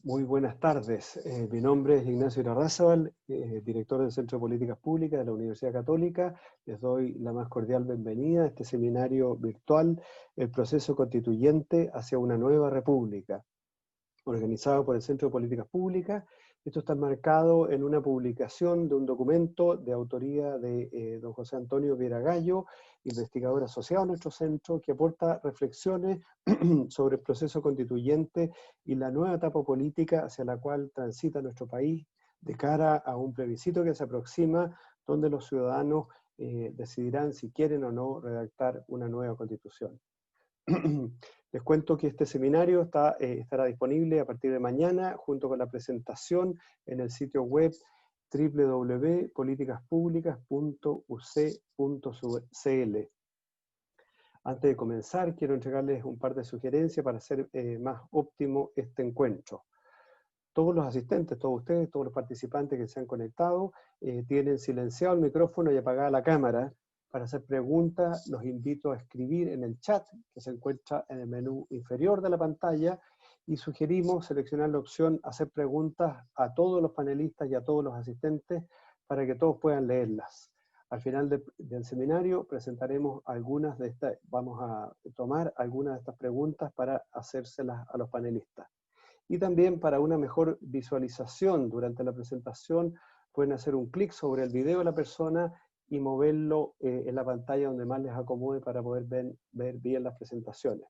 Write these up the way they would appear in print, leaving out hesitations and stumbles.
Muy buenas tardes. Mi nombre es Ignacio Irarrázaval, director del Centro de Políticas Públicas de la Universidad Católica. Les doy la más cordial bienvenida a este seminario virtual, El proceso constituyente hacia una nueva república, organizado por el Centro de Políticas Públicas. Esto está marcado en una publicación de un documento de autoría de don José Antonio Viera Gallo, investigador asociado a nuestro centro, que aporta reflexiones sobre el proceso constituyente y la nueva etapa política hacia la cual transita nuestro país de cara a un plebiscito que se aproxima, donde los ciudadanos decidirán si quieren o no redactar una nueva constitución. Les cuento que este seminario estará disponible a partir de mañana, junto con la presentación en el sitio web www.politicaspublicas.uc.cl. Antes de comenzar, quiero entregarles un par de sugerencias para hacer más óptimo este encuentro. Todos los asistentes, todos ustedes, todos los participantes que se han conectado, tienen silenciado el micrófono y apagada la cámara. Para hacer preguntas, los invito a escribir en el chat, que se encuentra en el menú inferior de la pantalla, y sugerimos seleccionar la opción hacer preguntas a todos los panelistas y a todos los asistentes para que todos puedan leerlas. Al final del seminario presentaremos algunas de estas, vamos a tomar algunas de estas preguntas para hacérselas a los panelistas. Y también para una mejor visualización durante la presentación, pueden hacer un clic sobre el video de la persona y moverlo en la pantalla donde más les acomode para poder ver bien las presentaciones.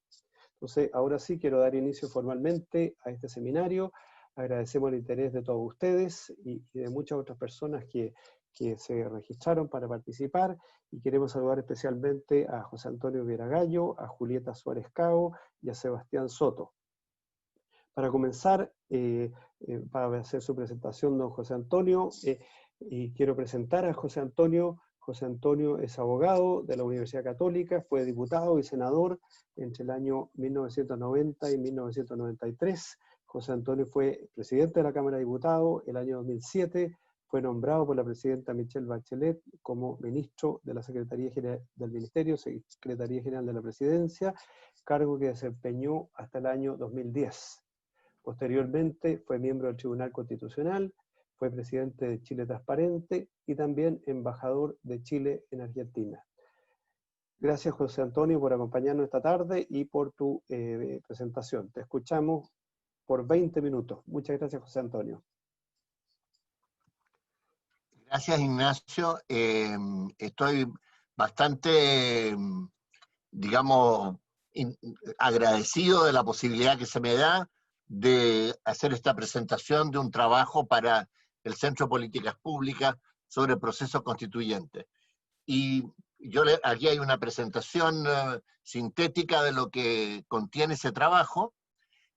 Entonces, ahora sí quiero dar inicio formalmente a este seminario. Agradecemos el interés de todos ustedes y de muchas otras personas que se registraron para participar, y queremos saludar especialmente a José Antonio Viera Gallo, a Julieta Suárez Cao y a Sebastián Soto. Para comenzar, para hacer su presentación, don José Antonio, y quiero presentar a José Antonio. José Antonio es abogado de la Universidad Católica, fue diputado y senador entre el año 1990 y 1993. José Antonio fue presidente de la Cámara de Diputados el año 2007, fue nombrado por la presidenta Michelle Bachelet como ministro de la Secretaría General del Ministerio, Secretaría General de la Presidencia, cargo que desempeñó hasta el año 2010. Posteriormente fue miembro del Tribunal Constitucional, fue presidente de Chile Transparente y también embajador de Chile en Argentina. Gracias, José Antonio, por acompañarnos esta tarde y por tu presentación. Te escuchamos por 20 minutos. Muchas gracias, José Antonio. Gracias, Ignacio. Estoy bastante, digamos, agradecido de la posibilidad que se me da de hacer esta presentación de un trabajo para el Centro de Políticas Públicas sobre el proceso constituyente. Y aquí hay una presentación sintética de lo que contiene ese trabajo.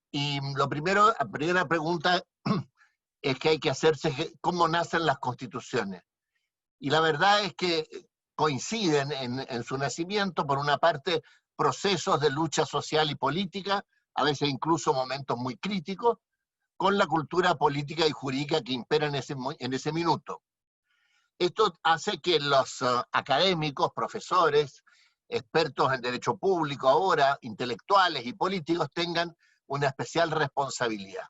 Y la primera pregunta es que hay que hacerse cómo nacen las constituciones. Y la verdad es que coinciden en su nacimiento, por una parte, procesos de lucha social y política, a veces incluso momentos muy críticos, con la cultura política y jurídica que impera en ese minuto. Esto hace que los académicos, profesores, expertos en derecho público ahora, intelectuales y políticos, tengan una especial responsabilidad.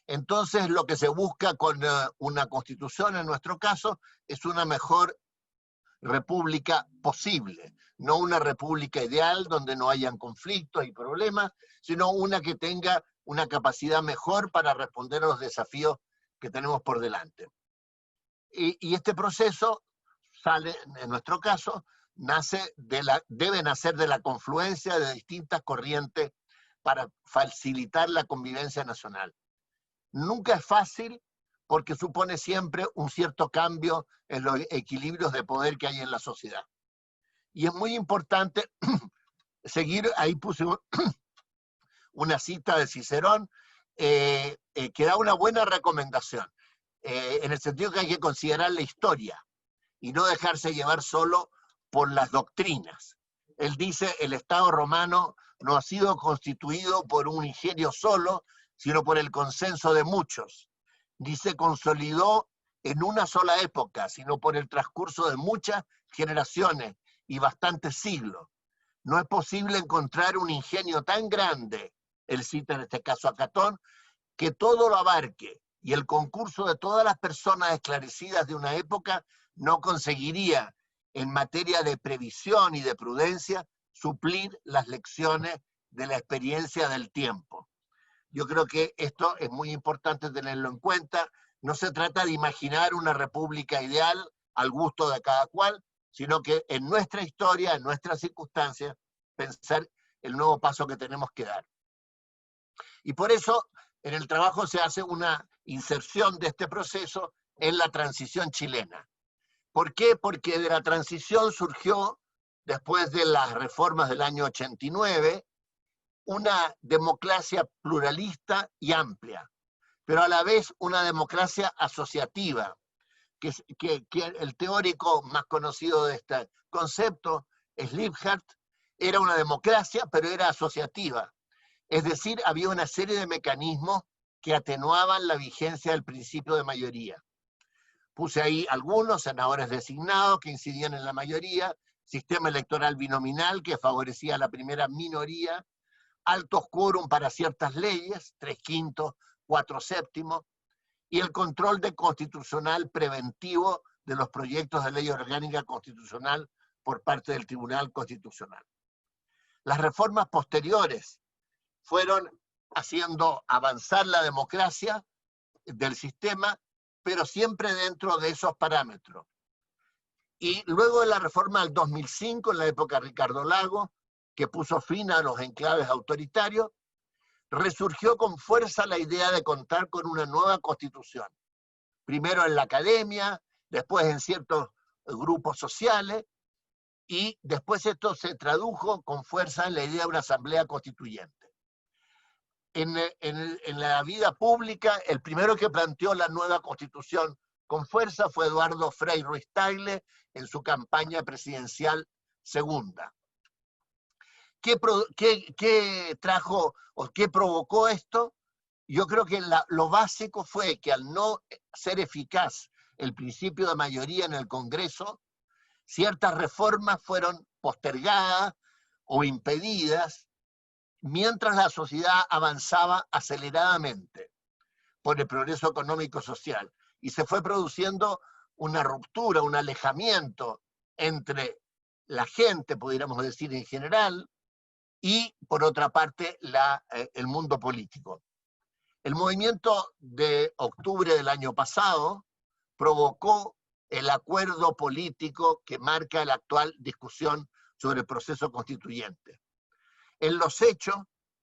Entonces, lo que se busca con una constitución, en nuestro caso, es una mejor república posible, no una república ideal donde no hayan conflictos y problemas, sino una que tenga una capacidad mejor para responder a los desafíos que tenemos por delante. Y este proceso sale, en nuestro caso, debe nacer de la confluencia de distintas corrientes para facilitar la convivencia nacional. Nunca es fácil, porque supone siempre un cierto cambio en los equilibrios de poder que hay en la sociedad. Y es muy importante seguir, ahí puse una cita de Cicerón, que da una buena recomendación, en el sentido que hay que considerar la historia y no dejarse llevar solo por las doctrinas. Él dice, el Estado romano no ha sido constituido por un ingenio solo, sino por el consenso de muchos. Ni se consolidó en una sola época, sino por el transcurso de muchas generaciones y bastantes siglos. No es posible encontrar un ingenio tan grande, él cita en este caso a Catón, que todo lo abarque y el concurso de todas las personas esclarecidas de una época no conseguiría, en materia de previsión y de prudencia, suplir las lecciones de la experiencia del tiempo. Yo creo que esto es muy importante tenerlo en cuenta. No se trata de imaginar una república ideal al gusto de cada cual, sino que en nuestra historia, en nuestras circunstancias, pensar el nuevo paso que tenemos que dar. Y por eso en el trabajo se hace una inserción de este proceso en la transición chilena. ¿Por qué? Porque de la transición surgió, después de las reformas del año 89, una democracia pluralista y amplia, pero a la vez una democracia asociativa, que el teórico más conocido de este concepto, Liebhardt, era una democracia, pero era asociativa. Es decir, había una serie de mecanismos que atenuaban la vigencia del principio de mayoría. Puse ahí algunos: senadores designados que incidían en la mayoría, sistema electoral binominal que favorecía a la primera minoría, altos quórum para ciertas leyes, 3/5, 4/7, y el control constitucional preventivo de los proyectos de ley orgánica constitucional por parte del Tribunal Constitucional. Las reformas posteriores fueron haciendo avanzar la democracia del sistema, pero siempre dentro de esos parámetros. Y luego de la reforma del 2005, en la época de Ricardo Lagos, que puso fin a los enclaves autoritarios, resurgió con fuerza la idea de contar con una nueva constitución. Primero en la academia, después en ciertos grupos sociales, y después esto se tradujo con fuerza en la idea de una asamblea constituyente. En la vida pública, el primero que planteó la nueva constitución con fuerza fue Eduardo Frei Ruiz-Tagle en su campaña presidencial segunda. ¿Qué trajo o qué provocó esto? Yo creo que lo básico fue que al no ser eficaz el principio de mayoría en el Congreso, ciertas reformas fueron postergadas o impedidas mientras la sociedad avanzaba aceleradamente por el progreso económico-social. Y se fue produciendo una ruptura, un alejamiento entre la gente, pudiéramos decir en general, y por otra parte el mundo político. El movimiento de octubre del año pasado provocó el acuerdo político que marca la actual discusión sobre el proceso constituyente. En los hechos,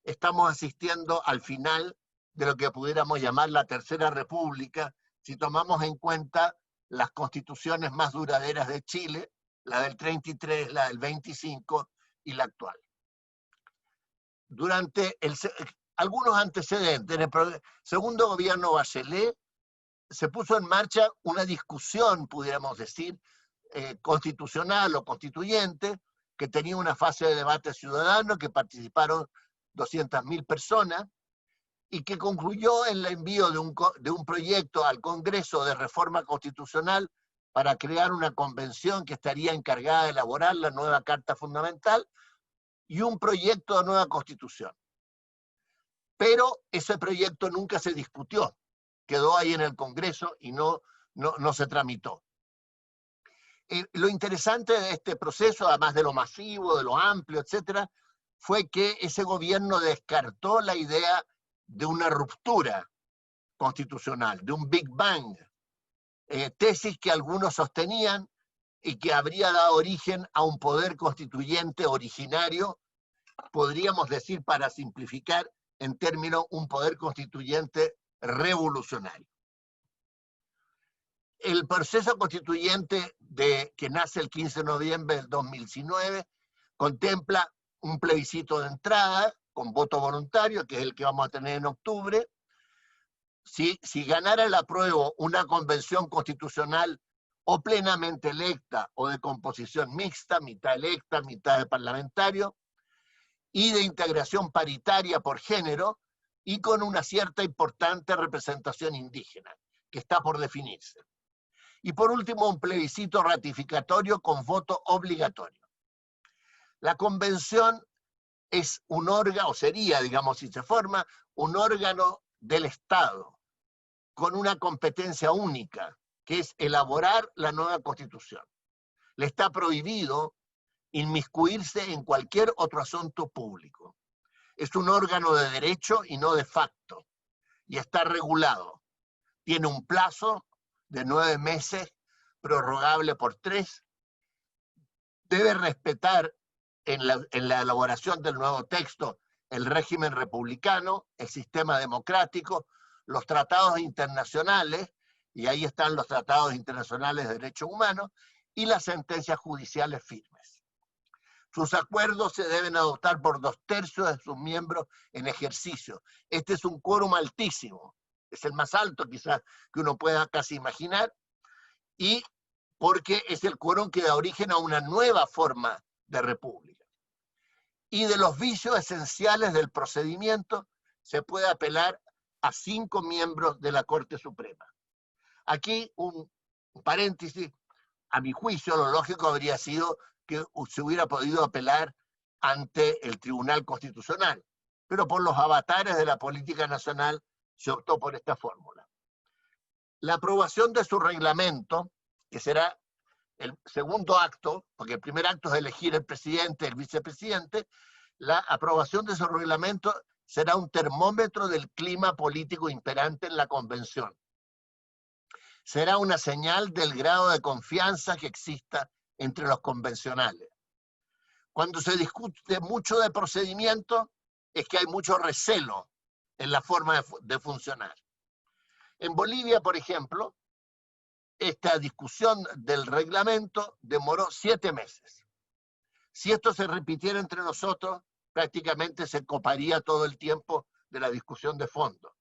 estamos asistiendo al final de lo que pudiéramos llamar la Tercera República, si tomamos en cuenta las constituciones más duraderas de Chile, la del 33, la del 25 y la actual. Durante algunos antecedentes, en el segundo gobierno Bachelet, se puso en marcha una discusión, pudiéramos decir, constitucional o constituyente, que tenía una fase de debate ciudadano, que participaron 200.000 personas, y que concluyó en el envío de un proyecto al Congreso de reforma constitucional para crear una convención que estaría encargada de elaborar la nueva Carta Fundamental y un proyecto de nueva Constitución. Pero ese proyecto nunca se discutió, quedó ahí en el Congreso y no se tramitó. Lo interesante de este proceso, además de lo masivo, de lo amplio, etcétera, fue que ese gobierno descartó la idea de una ruptura constitucional, de un Big Bang, tesis que algunos sostenían y que habría dado origen a un poder constituyente originario, podríamos decir, para simplificar en términos, un poder constituyente revolucionario. El proceso constituyente que nace el 15 de noviembre del 2019 contempla un plebiscito de entrada con voto voluntario, que es el que vamos a tener en octubre. Si ganara el apruebo una convención constitucional o plenamente electa o de composición mixta, mitad electa, mitad de parlamentario, y de integración paritaria por género, y con una cierta importante representación indígena, que está por definirse. Y por último, un plebiscito ratificatorio con voto obligatorio. La convención es un órgano, o sería, digamos, si se forma, un órgano del Estado, con una competencia única, que es elaborar la nueva Constitución. Le está prohibido inmiscuirse en cualquier otro asunto público. Es un órgano de derecho y no de facto, y está regulado. Tiene un plazo de 9 meses, prorrogable por 3. Debe respetar en la elaboración del nuevo texto el régimen republicano, el sistema democrático, los tratados internacionales, y ahí están los tratados internacionales de derechos humanos, y las sentencias judiciales firmes. Sus acuerdos se deben adoptar por 2/3 de sus miembros en ejercicio. Este es un quórum altísimo, es el más alto quizás que uno pueda casi imaginar, y porque es el quórum que da origen a una nueva forma de república. Y de los vicios esenciales del procedimiento se puede apelar a 5 miembros de la Corte Suprema. Aquí un paréntesis, a mi juicio lo lógico habría sido que se hubiera podido apelar ante el Tribunal Constitucional, pero por los avatares de la política nacional se optó por esta fórmula. La aprobación de su reglamento, que será el segundo acto, porque el primer acto es elegir el presidente, el vicepresidente, la aprobación de su reglamento será un termómetro del clima político imperante en la convención. Será una señal del grado de confianza que exista entre los convencionales. Cuando se discute mucho de procedimiento, es que hay mucho recelo en la forma de funcionar. En Bolivia, por ejemplo, esta discusión del reglamento demoró 7 meses. Si esto se repitiera entre nosotros, prácticamente se coparía todo el tiempo de la discusión de fondo.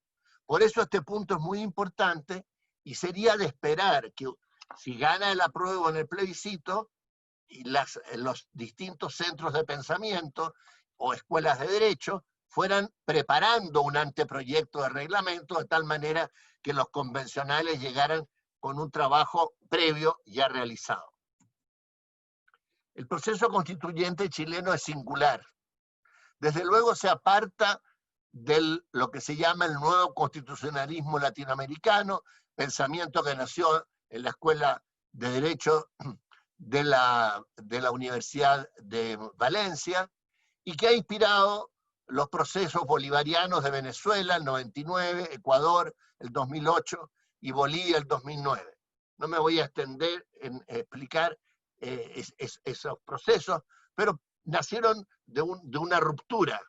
Por eso este punto es muy importante y sería de esperar que si gana el apruebo en el plebiscito, y los distintos centros de pensamiento o escuelas de derecho fueran preparando un anteproyecto de reglamento de tal manera que los convencionales llegaran con un trabajo previo ya realizado. El proceso constituyente chileno es singular. Desde luego se aparta de lo que se llama el nuevo constitucionalismo latinoamericano, pensamiento que nació en la Escuela de Derecho de la Universidad de Valencia y que ha inspirado los procesos bolivarianos de Venezuela, el 99, Ecuador, el 2008 y Bolivia, el 2009. No me voy a extender en explicar esos procesos, pero nacieron de una ruptura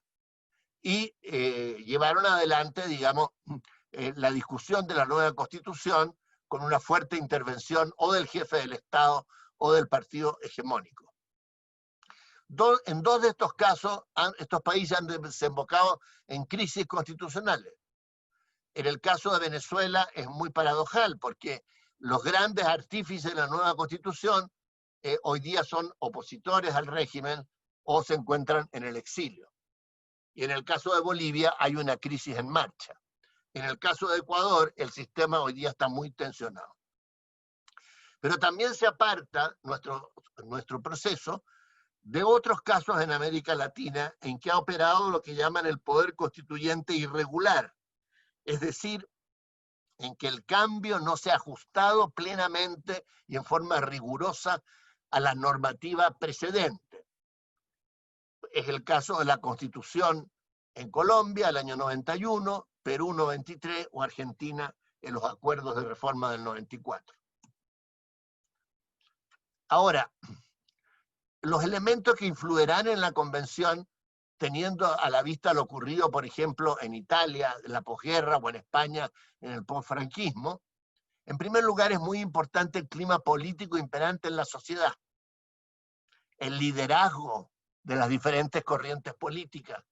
y llevaron adelante, digamos, la discusión de la nueva Constitución con una fuerte intervención o del jefe del Estado o del partido hegemónico. En 2 de estos casos, estos países han desembocado en crisis constitucionales. En el caso de Venezuela es muy paradojal, porque los grandes artífices de la nueva Constitución hoy día son opositores al régimen o se encuentran en el exilio. Y en el caso de Bolivia hay una crisis en marcha. En el caso de Ecuador, el sistema hoy día está muy tensionado. Pero también se aparta nuestro proceso de otros casos en América Latina en que ha operado lo que llaman el poder constituyente irregular, es decir, en que el cambio no se ha ajustado plenamente y en forma rigurosa a la normativa precedente. Es el caso de la Constitución en Colombia, el año 91, Perú 93 o Argentina en los acuerdos de reforma del 94. Ahora, los elementos que influirán en la convención, teniendo a la vista lo ocurrido, por ejemplo, en Italia, en la posguerra, o en España, en el posfranquismo, en primer lugar es muy importante el clima político imperante en la sociedad, el liderazgo de las diferentes corrientes políticas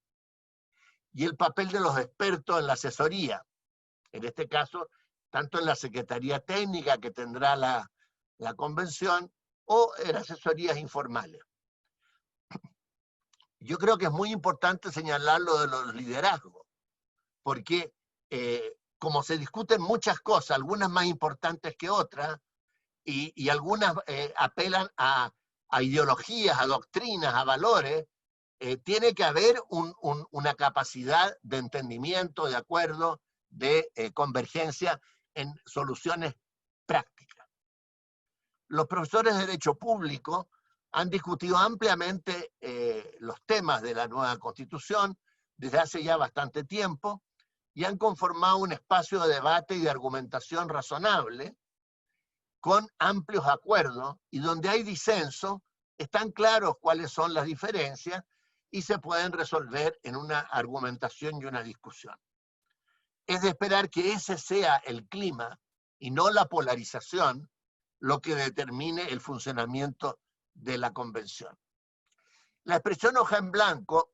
y el papel de los expertos en la asesoría, en este caso, tanto en la Secretaría Técnica que tendrá la convención, o en asesorías informales. Yo creo que es muy importante señalar lo de los liderazgos, porque como se discuten muchas cosas, algunas más importantes que otras, y algunas apelan a ideologías, a doctrinas, a valores, tiene que haber una capacidad de entendimiento, de acuerdo de convergencia en soluciones prácticas. Los profesores de Derecho Público han discutido ampliamente los temas de la nueva Constitución desde hace ya bastante tiempo y han conformado un espacio de debate y de argumentación razonable con amplios acuerdos y donde hay disenso, están claros cuáles son las diferencias y se pueden resolver en una argumentación y una discusión. Es de esperar que ese sea el clima y no la polarización lo que determine el funcionamiento de la convención. La expresión hoja en blanco,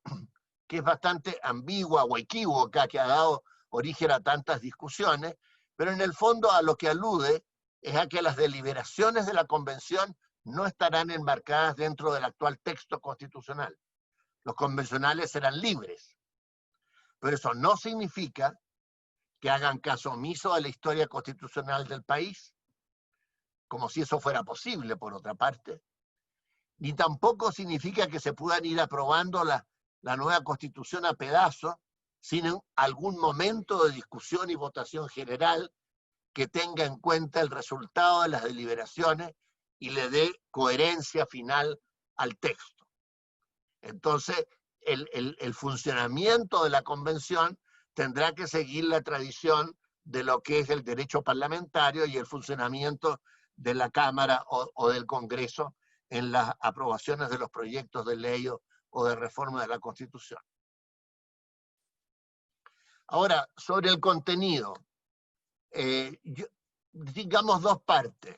que es bastante ambigua o equívoca, que ha dado origen a tantas discusiones, pero en el fondo a lo que alude es a que las deliberaciones de la convención no estarán enmarcadas dentro del actual texto constitucional. Los convencionales serán libres, pero eso no significa que hagan caso omiso a la historia constitucional del país, como si eso fuera posible, por otra parte, ni tampoco significa que se puedan ir aprobando la nueva Constitución a pedazos sin algún momento de discusión y votación general que tenga en cuenta el resultado de las deliberaciones y le dé coherencia final al texto. Entonces, el funcionamiento de la convención tendrá que seguir la tradición de lo que es el derecho parlamentario y el funcionamiento de la Cámara o del Congreso en las aprobaciones de los proyectos de ley o de reforma de la Constitución. Ahora, sobre el contenido, digamos dos partes.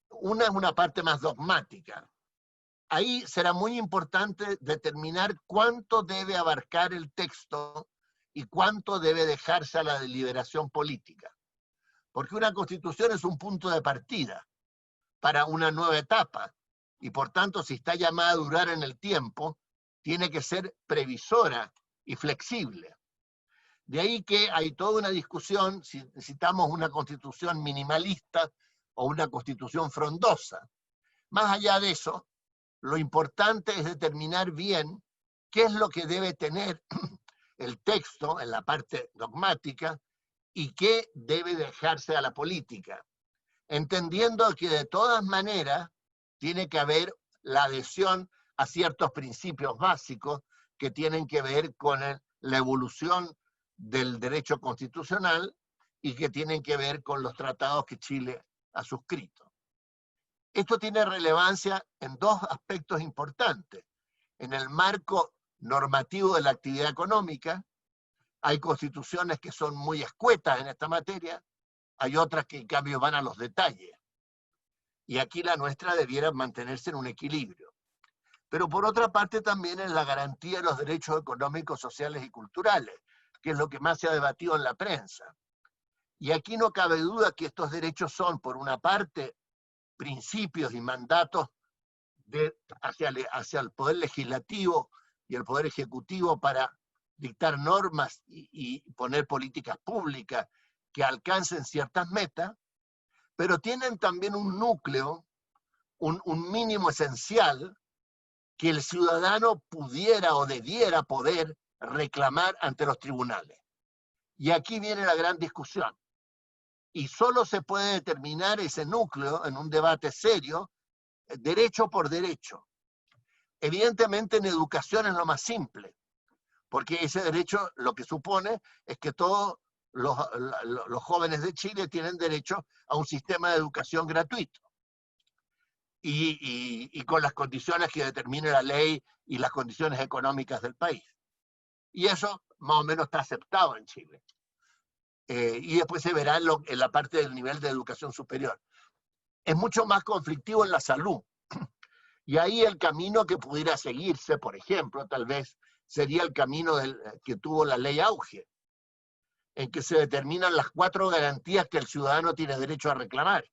Una es una parte más dogmática. Ahí será muy importante determinar cuánto debe abarcar el texto y cuánto debe dejarse a la deliberación política. Porque una constitución es un punto de partida para una nueva etapa y por tanto si está llamada a durar en el tiempo, tiene que ser previsora y flexible. De ahí que hay toda una discusión si necesitamos una constitución minimalista o una constitución frondosa. Más allá de eso, lo importante es determinar bien qué es lo que debe tener el texto en la parte dogmática y qué debe dejarse a la política, entendiendo que de todas maneras tiene que haber la adhesión a ciertos principios básicos que tienen que ver con la evolución del derecho constitucional y que tienen que ver con los tratados que Chile ha suscrito. Esto tiene relevancia en dos aspectos importantes. En el marco normativo de la actividad económica, hay constituciones que son muy escuetas en esta materia, hay otras que en cambio van a los detalles. Y aquí la nuestra debiera mantenerse en un equilibrio. Pero por otra parte también en la garantía de los derechos económicos, sociales y culturales, que es lo que más se ha debatido en la prensa. Y aquí no cabe duda que estos derechos son, por una parte, principios y mandatos hacia el Poder Legislativo y el Poder Ejecutivo para dictar normas y poner políticas públicas que alcancen ciertas metas, pero tienen también un núcleo, un mínimo esencial que el ciudadano pudiera o debiera poder reclamar ante los tribunales. Y aquí viene la gran discusión. Y solo se puede determinar ese núcleo en un debate serio, derecho por derecho. Evidentemente en educación es lo más simple, porque ese derecho lo que supone es que todos los jóvenes de Chile tienen derecho a un sistema de educación gratuito y con las condiciones que determine la ley y las condiciones económicas del país. Y eso más o menos está aceptado en Chile. Y después se verá en la parte del nivel de educación superior. Es mucho más conflictivo en la salud. Y ahí el camino que pudiera seguirse, por ejemplo, tal vez sería el camino que tuvo la ley Auge, en que se determinan las 4 garantías que el ciudadano tiene derecho a reclamar.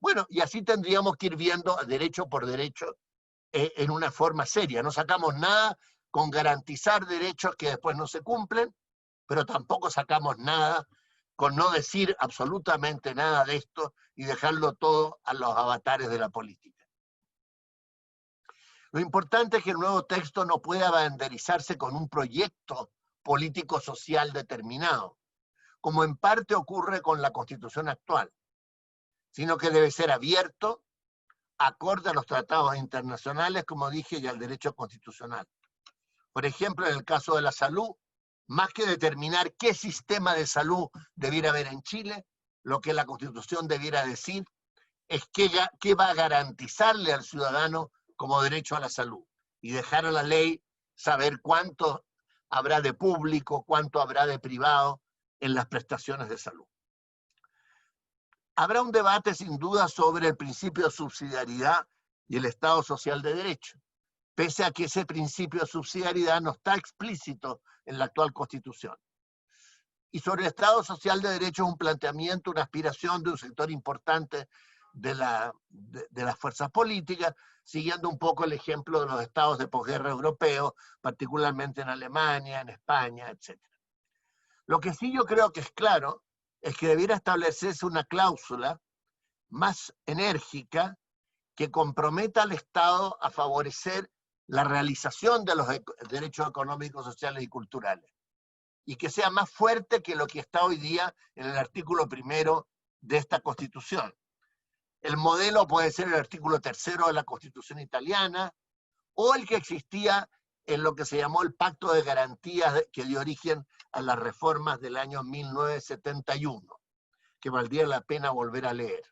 Bueno, y así tendríamos que ir viendo derecho por derecho en una forma seria. No sacamos nada con garantizar derechos que después no se cumplen, pero tampoco sacamos nada con no decir absolutamente nada de esto y dejarlo todo a los avatares de la política. Lo importante es que el nuevo texto no pueda banderizarse con un proyecto político-social determinado, como en parte ocurre con la Constitución actual, sino que debe ser abierto, acorde a los tratados internacionales, como dije, y al derecho constitucional. Por ejemplo, en el caso de la salud, más que determinar qué sistema de salud debiera haber en Chile, lo que la Constitución debiera decir es qué va a garantizarle al ciudadano como derecho a la salud, y dejar a la ley saber cuánto habrá de público, cuánto habrá de privado en las prestaciones de salud. Habrá un debate sin duda sobre el principio de subsidiariedad y el Estado social de derecho, pese a que ese principio de subsidiariedad no está explícito en la actual Constitución. Y sobre el Estado social de derecho es un planteamiento, una aspiración de un sector importante de las fuerzas políticas, siguiendo un poco el ejemplo de los estados de posguerra europeos, particularmente en Alemania, en España, etc. Lo que sí yo creo que es claro es que debiera establecerse una cláusula más enérgica que comprometa al Estado a favorecer la realización de los derechos económicos, sociales y culturales, y que sea más fuerte que lo que está hoy día en el artículo 1 de esta Constitución. El modelo puede ser el artículo 3 de la Constitución italiana, o el que existía en lo que se llamó el Pacto de Garantías, que dio origen a las reformas del año 1971, que valdría la pena volver a leer.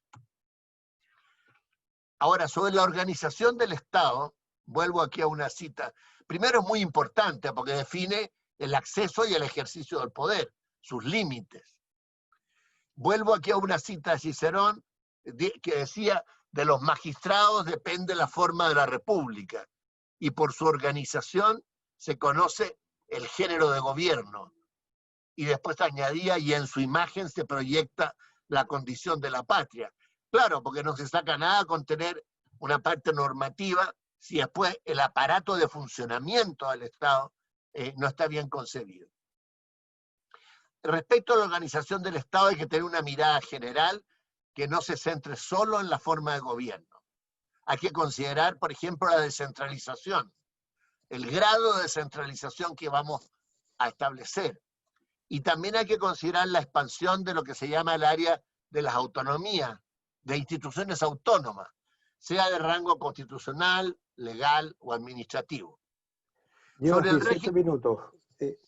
Ahora, sobre la organización del Estado, vuelvo aquí a una cita. Primero es muy importante porque define el acceso y el ejercicio del poder, sus límites. Vuelvo aquí a una cita de Cicerón que decía: de los magistrados depende la forma de la república, y por su organización se conoce el género de gobierno. Y después añadía: y en su imagen se proyecta la condición de la patria. Claro, porque no se saca nada con tener una parte normativa si después el aparato de funcionamiento del Estado no está bien concebido. Respecto a la organización del Estado, hay que tener una mirada general que no se centre solo en la forma de gobierno. Hay que considerar, por ejemplo, la descentralización, el grado de descentralización que vamos a establecer. Y también hay que considerar la expansión de lo que se llama el área de las autonomías, de instituciones autónomas, sea de rango constitucional, legal o administrativo. Llevas Sobre el 18 minutos.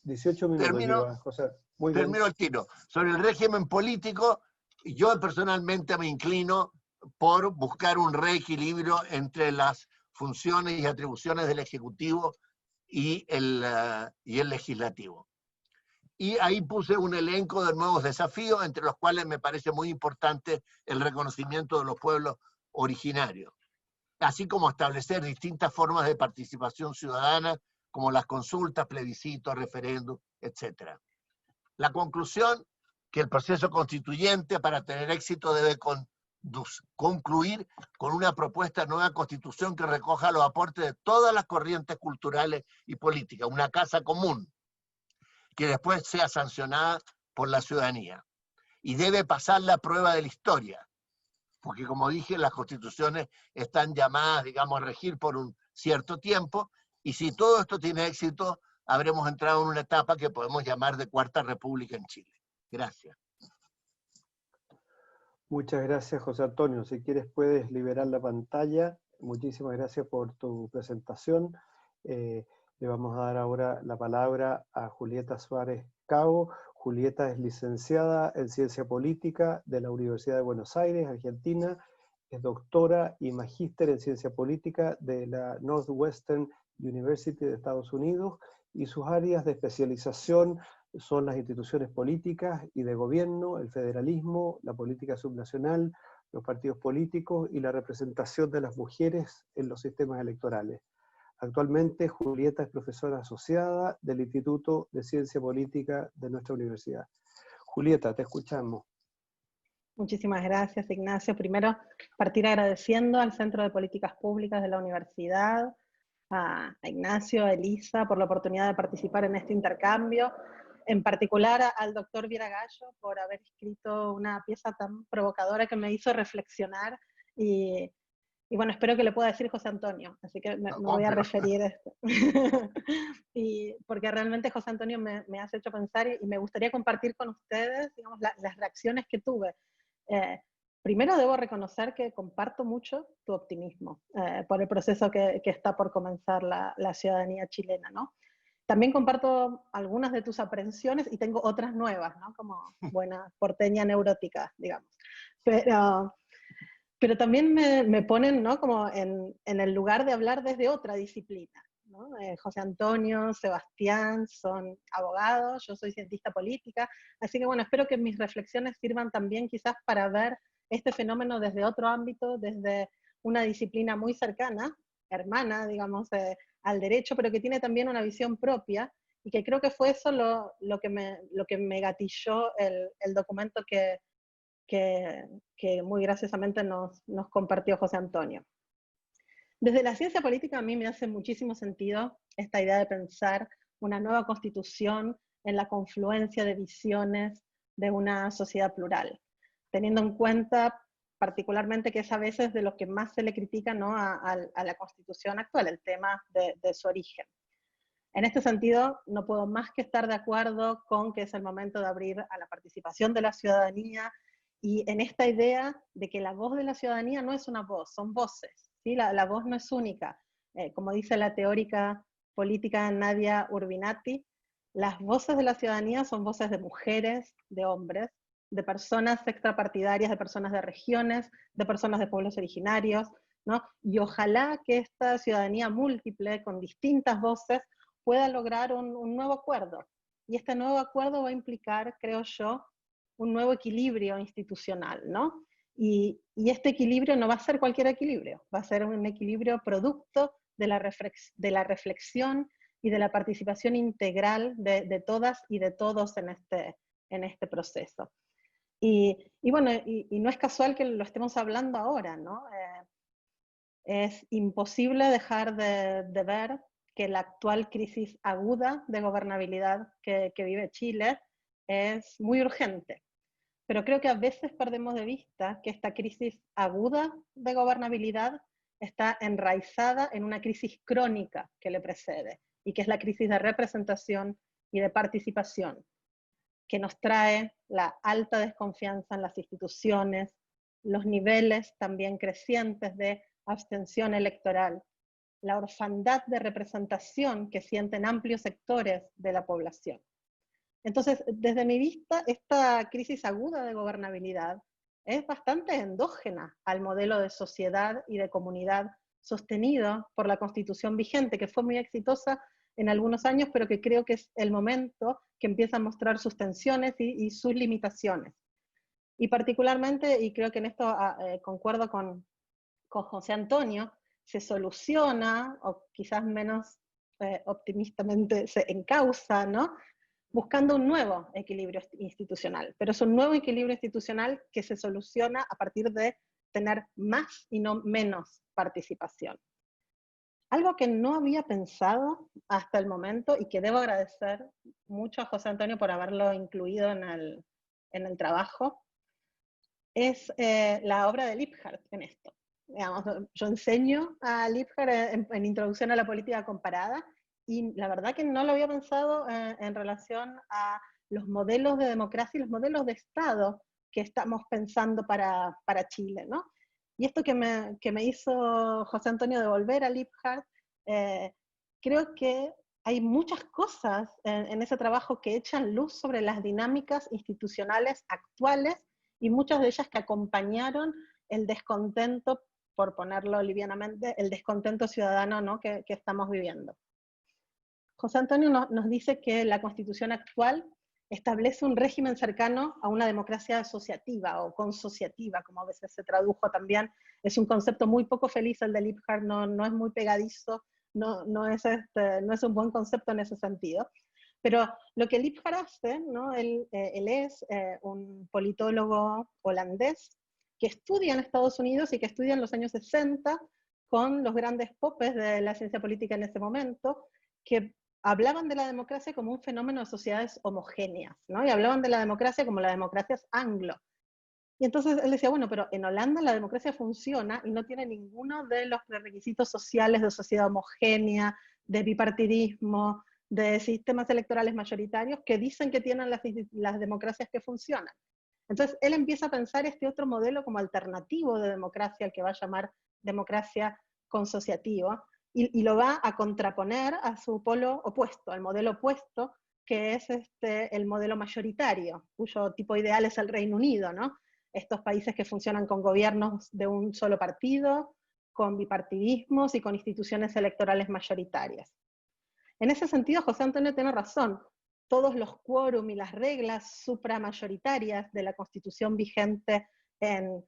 18 minutos llevas, José. Muy bien. Termino el tiro. Sobre el régimen político, yo personalmente me inclino por buscar un reequilibrio entre las funciones y atribuciones del Ejecutivo y el Legislativo. Y ahí puse un elenco de nuevos desafíos, entre los cuales me parece muy importante el reconocimiento de los pueblos originarios, así como establecer distintas formas de participación ciudadana, como las consultas, plebiscitos, referéndum, etc. La conclusión: que el proceso constituyente, para tener éxito, debe concluir con una propuesta de nueva constitución que recoja los aportes de todas las corrientes culturales y políticas, una casa común, que después sea sancionada por la ciudadanía. Y debe pasar la prueba de la historia, porque como dije, las constituciones están llamadas, digamos, a regir por un cierto tiempo, y si todo esto tiene éxito, habremos entrado en una etapa que podemos llamar de Cuarta República en Chile. Gracias. Muchas gracias, José Antonio. Si quieres puedes liberar la pantalla. Muchísimas gracias por tu presentación. Le vamos a dar ahora la palabra a Julieta Suárez Cabo. Julieta es licenciada en Ciencia Política de la Universidad de Buenos Aires, Argentina. Es doctora y magíster en Ciencia Política de la Northwestern University de Estados Unidos, y sus áreas de especialización son las instituciones políticas y de gobierno, el federalismo, la política subnacional, los partidos políticos y la representación de las mujeres en los sistemas electorales. Actualmente, Julieta es profesora asociada del Instituto de Ciencia Política de nuestra universidad. Julieta, te escuchamos. Muchísimas gracias, Ignacio. Primero, partir agradeciendo al Centro de Políticas Públicas de la Universidad, a Ignacio, a Elisa, por la oportunidad de participar en este intercambio, en particular al doctor Vieragallo por haber escrito una pieza tan provocadora que me hizo reflexionar y Y bueno, espero que le pueda decir José Antonio, así que me voy a referir a esto. Y porque realmente José Antonio me has hecho pensar y me gustaría compartir con ustedes, digamos, las reacciones que tuve. Primero debo reconocer que comparto mucho tu optimismo por el proceso que está por comenzar la ciudadanía chilena, ¿no? También comparto algunas de tus aprensiones y tengo otras nuevas, ¿no? Como buena porteña neurótica, digamos. Pero también me ponen, ¿no? Como en el lugar de hablar desde otra disciplina, ¿no? José Antonio, Sebastián son abogados, yo soy cientista política, así que bueno, espero que mis reflexiones sirvan también quizás para ver este fenómeno desde otro ámbito, desde una disciplina muy cercana, hermana, digamos, al derecho, pero que tiene también una visión propia, y que creo que fue eso lo que me gatilló el documento que muy graciosamente nos compartió José Antonio. Desde la ciencia política a mí me hace muchísimo sentido esta idea de pensar una nueva constitución en la confluencia de visiones de una sociedad plural, teniendo en cuenta particularmente que es a veces de lo que más se le critica, ¿no? a la constitución actual, el tema de su origen. En este sentido, no puedo más que estar de acuerdo con que es el momento de abrir a la participación de la ciudadanía y en esta idea de que la voz de la ciudadanía no es una voz, son voces, ¿sí? La voz no es única. Como dice la teórica política Nadia Urbinati, las voces de la ciudadanía son voces de mujeres, de hombres, de personas extrapartidarias, de personas de regiones, de personas de pueblos originarios, ¿no? Y ojalá que esta ciudadanía múltiple, con distintas voces, pueda lograr un nuevo acuerdo. Y este nuevo acuerdo va a implicar, creo yo, un nuevo equilibrio institucional, ¿no? Y este equilibrio no va a ser cualquier equilibrio, va a ser un equilibrio producto de la reflexión y de la participación integral de todas y de todos en este proceso. Y bueno, y no es casual que lo estemos hablando ahora, ¿no? Es imposible dejar de ver que la actual crisis aguda de gobernabilidad que vive Chile es muy urgente. Pero creo que a veces perdemos de vista que esta crisis aguda de gobernabilidad está enraizada en una crisis crónica que le precede, y que es la crisis de representación y de participación, que nos trae la alta desconfianza en las instituciones, los niveles también crecientes de abstención electoral, la orfandad de representación que sienten amplios sectores de la población. Entonces, desde mi vista, esta crisis aguda de gobernabilidad es bastante endógena al modelo de sociedad y de comunidad sostenido por la Constitución vigente, que fue muy exitosa en algunos años, pero que creo que es el momento que empieza a mostrar sus tensiones y sus limitaciones. Y particularmente, y creo que en esto concuerdo con José Antonio, se soluciona, o quizás menos optimistamente se encausa, ¿no? Buscando un nuevo equilibrio institucional, pero es un nuevo equilibrio institucional que se soluciona a partir de tener más y no menos participación. Algo que no había pensado hasta el momento y que debo agradecer mucho a José Antonio por haberlo incluido en el trabajo, es la obra de Liphart en esto. Digamos, yo enseño a Liphart en Introducción a la Política Comparada, y la verdad que no lo había pensado en relación a los modelos de democracia y los modelos de Estado que estamos pensando para Chile, ¿no? Y esto que me hizo José Antonio de volver a Liphart, creo que hay muchas cosas en ese trabajo que echan luz sobre las dinámicas institucionales actuales, y muchas de ellas que acompañaron el descontento, por ponerlo livianamente, el descontento ciudadano, ¿no? que estamos viviendo. José Antonio nos dice que la Constitución actual establece un régimen cercano a una democracia asociativa o consociativa, como a veces se tradujo también. Es un concepto muy poco feliz el de Liphart, no es muy pegadizo, no es un buen concepto en ese sentido. Pero lo que Liphart hace, ¿no? Él es un politólogo holandés que estudia en Estados Unidos y que estudia en los años 60 con los grandes popes de la ciencia política en ese momento, que hablaban de la democracia como un fenómeno de sociedades homogéneas, ¿no? Y hablaban de la democracia como la democracia anglo. Y entonces él decía, bueno, pero en Holanda la democracia funciona y no tiene ninguno de los prerequisitos sociales de sociedad homogénea, de bipartidismo, de sistemas electorales mayoritarios que dicen que tienen las democracias que funcionan. Entonces él empieza a pensar este otro modelo como alternativo de democracia, al que va a llamar democracia consociativa, y lo va a contraponer a su polo opuesto, al modelo opuesto, que es el modelo mayoritario, cuyo tipo ideal es el Reino Unido, ¿no? Estos países que funcionan con gobiernos de un solo partido, con bipartidismos y con instituciones electorales mayoritarias. En ese sentido, José Antonio tiene razón. Todos los quórum y las reglas supramayoritarias de la Constitución vigente en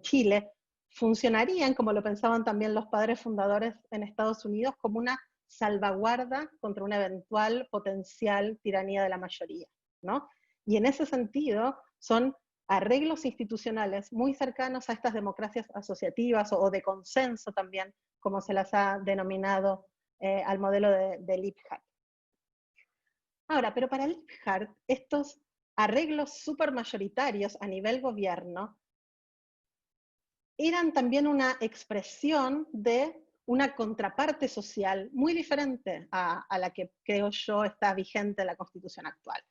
Chile funcionarían, como lo pensaban también los padres fundadores en Estados Unidos, como una salvaguarda contra una eventual potencial tiranía de la mayoría, ¿no? Y en ese sentido son arreglos institucionales muy cercanos a estas democracias asociativas o de consenso también, como se las ha denominado al modelo de Liebhardt. Ahora, pero para Liebhardt, estos arreglos supermayoritarios a nivel gobierno eran también una expresión de una contraparte social muy diferente a la que creo yo está vigente en la Constitución actual.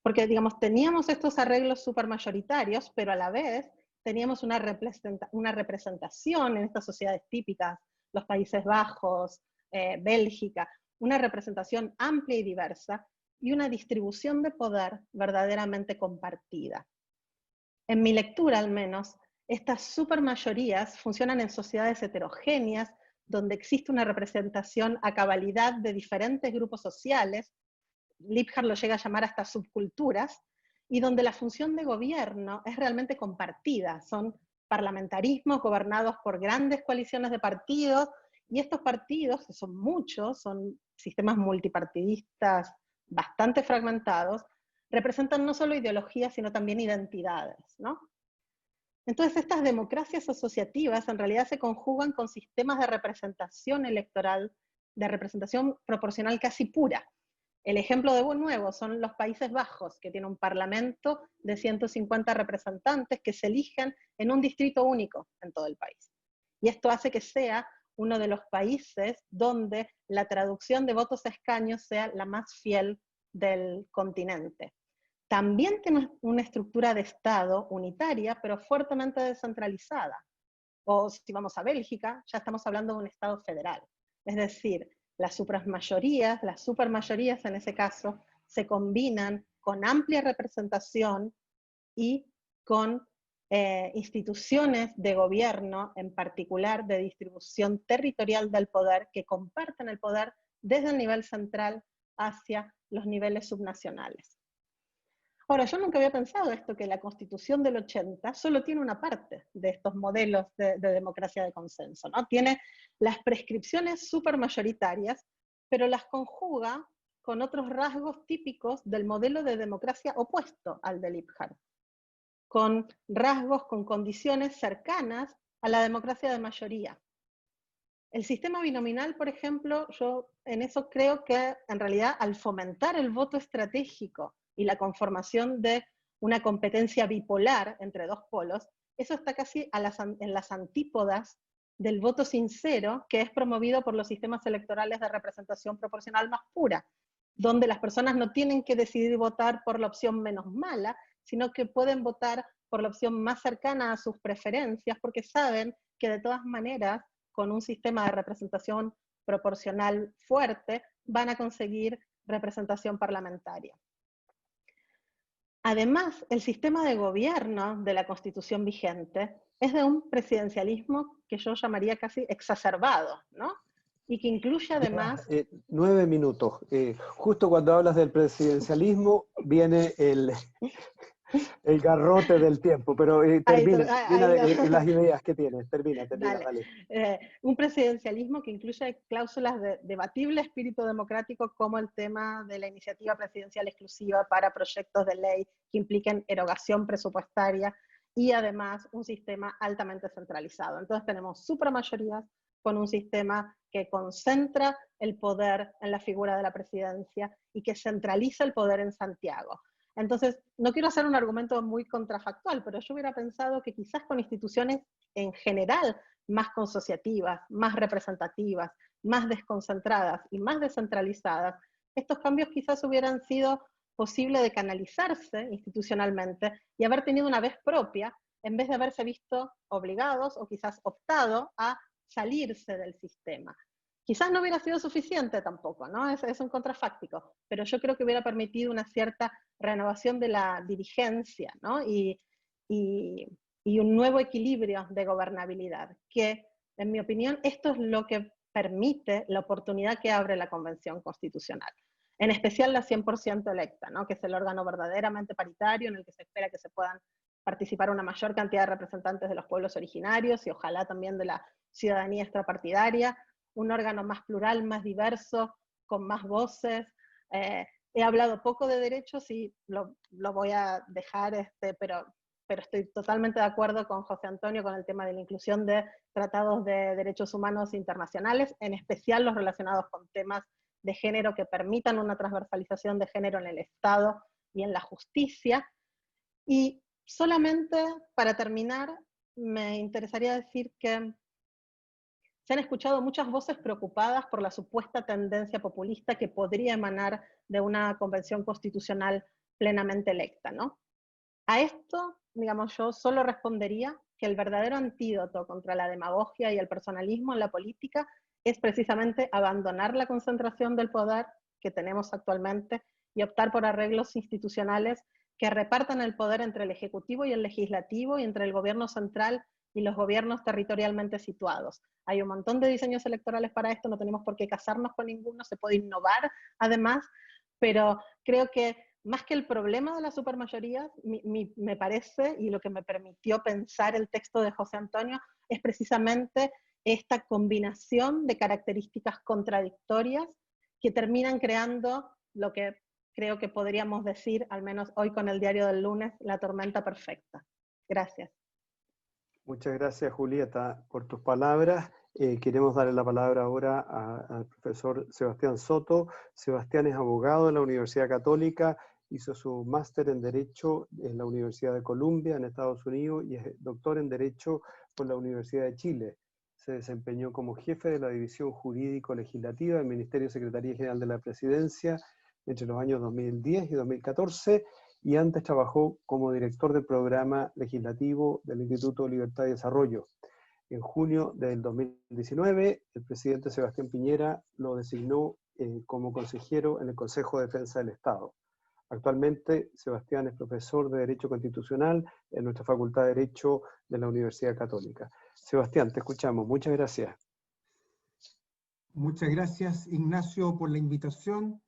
Porque, digamos, teníamos estos arreglos supermayoritarios, pero a la vez teníamos una representación en estas sociedades típicas, los Países Bajos, Bélgica, una representación amplia y diversa, y una distribución de poder verdaderamente compartida. En mi lectura, al menos, estas supermayorías funcionan en sociedades heterogéneas, donde existe una representación a cabalidad de diferentes grupos sociales, Liebhardt lo llega a llamar hasta subculturas, y donde la función de gobierno es realmente compartida. Son parlamentarismos gobernados por grandes coaliciones de partidos, y estos partidos, que son muchos, son sistemas multipartidistas bastante fragmentados, representan no solo ideologías, sino también identidades, ¿no? Entonces estas democracias asociativas en realidad se conjugan con sistemas de representación electoral, de representación proporcional casi pura. El ejemplo de nuevo son los Países Bajos, que tiene un parlamento de 150 representantes que se eligen en un distrito único en todo el país. Y esto hace que sea uno de los países donde la traducción de votos a escaños sea la más fiel del continente. También tiene una estructura de Estado unitaria, pero fuertemente descentralizada. O si vamos a Bélgica, ya estamos hablando de un Estado federal. Es decir, las supermayorías en ese caso, se combinan con amplia representación y con instituciones de gobierno, en particular de distribución territorial del poder, que comparten el poder desde el nivel central hacia los niveles subnacionales. Ahora, yo nunca había pensado esto, que la Constitución del 80 solo tiene una parte de estos modelos de democracia de consenso, ¿no? Tiene las prescripciones supermayoritarias, pero las conjuga con otros rasgos típicos del modelo de democracia opuesto al de Liebhardt, con rasgos, con condiciones cercanas a la democracia de mayoría. El sistema binominal, por ejemplo, yo en eso creo que en realidad al fomentar el voto estratégico y la conformación de una competencia bipolar entre dos polos, eso está casi en las antípodas del voto sincero que es promovido por los sistemas electorales de representación proporcional más pura, donde las personas no tienen que decidir votar por la opción menos mala, sino que pueden votar por la opción más cercana a sus preferencias, porque saben que de todas maneras, con un sistema de representación proporcional fuerte, van a conseguir representación parlamentaria. Además, el sistema de gobierno de la Constitución vigente es de un presidencialismo que yo llamaría casi exacerbado, ¿no? Y que incluye además... 9 minutos. Justo cuando hablas del presidencialismo viene el garrote del tiempo, pero termina las ideas que tienes, termina, dale. Un presidencialismo que incluye cláusulas de debatible espíritu democrático, como el tema de la iniciativa presidencial exclusiva para proyectos de ley que impliquen erogación presupuestaria, y además un sistema altamente centralizado. Entonces tenemos supramayorías con un sistema que concentra el poder en la figura de la presidencia y que centraliza el poder en Santiago. Entonces, no quiero hacer un argumento muy contrafactual, pero yo hubiera pensado que quizás con instituciones en general más consociativas, más representativas, más desconcentradas y más descentralizadas, estos cambios quizás hubieran sido posible de canalizarse institucionalmente y haber tenido una vez propia, en vez de haberse visto obligados o quizás optado a salirse del sistema. Quizás no hubiera sido suficiente tampoco, ¿no? Es un contrafáctico, pero yo creo que hubiera permitido una cierta renovación de la dirigencia, ¿no? Y un nuevo equilibrio de gobernabilidad, que en mi opinión esto es lo que permite la oportunidad que abre la Convención Constitucional. En especial la 100% electa, ¿no? Que es el órgano verdaderamente paritario en el que se espera que se puedan participar una mayor cantidad de representantes de los pueblos originarios y ojalá también de la ciudadanía extrapartidaria, un órgano más plural, más diverso, con más voces. He hablado poco de derechos y lo voy a dejar, pero estoy totalmente de acuerdo con José Antonio con el tema de la inclusión de tratados de derechos humanos internacionales, en especial los relacionados con temas de género que permitan una transversalización de género en el Estado y en la justicia. Y solamente para terminar, me interesaría decir que se han escuchado muchas voces preocupadas por la supuesta tendencia populista que podría emanar de una convención constitucional plenamente electa, ¿no? A esto, digamos, yo solo respondería que el verdadero antídoto contra la demagogia y el personalismo en la política es precisamente abandonar la concentración del poder que tenemos actualmente y optar por arreglos institucionales que repartan el poder entre el Ejecutivo y el Legislativo y entre el gobierno central y los gobiernos territorialmente situados. Hay un montón de diseños electorales para esto, no tenemos por qué casarnos con ninguno, se puede innovar además, pero creo que más que el problema de la supermayoría, me parece, y lo que me permitió pensar el texto de José Antonio, es precisamente esta combinación de características contradictorias que terminan creando lo que creo que podríamos decir, al menos hoy con el diario del lunes, la tormenta perfecta. Gracias. Muchas gracias, Julieta, por tus palabras. Queremos darle la palabra ahora al profesor Sebastián Soto. Sebastián es abogado de la Universidad Católica, hizo su máster en Derecho en la Universidad de Columbia, en Estados Unidos, y es doctor en Derecho por la Universidad de Chile. Se desempeñó como jefe de la División Jurídico-Legislativa del Ministerio de Secretaría General de la Presidencia entre los años 2010 y 2014, y antes trabajó como director del programa legislativo del Instituto Libertad y Desarrollo. En junio del 2019, el presidente Sebastián Piñera lo designó como consejero en el Consejo de Defensa del Estado. Actualmente, Sebastián es profesor de Derecho Constitucional en nuestra Facultad de Derecho de la Universidad Católica. Sebastián, te escuchamos. Muchas gracias. Muchas gracias, Ignacio, por la invitación.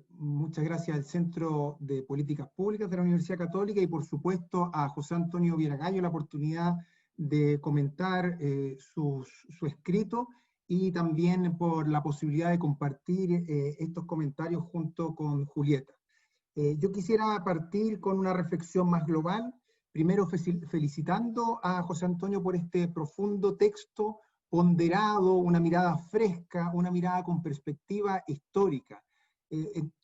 Muchas gracias al Centro de Políticas Públicas de la Universidad Católica y, por supuesto, a José Antonio Vieragallo la oportunidad de comentar su escrito y también por la posibilidad de compartir estos comentarios junto con Julieta. Yo quisiera partir con una reflexión más global, primero felicitando a José Antonio por este profundo texto, ponderado, una mirada fresca, una mirada con perspectiva histórica.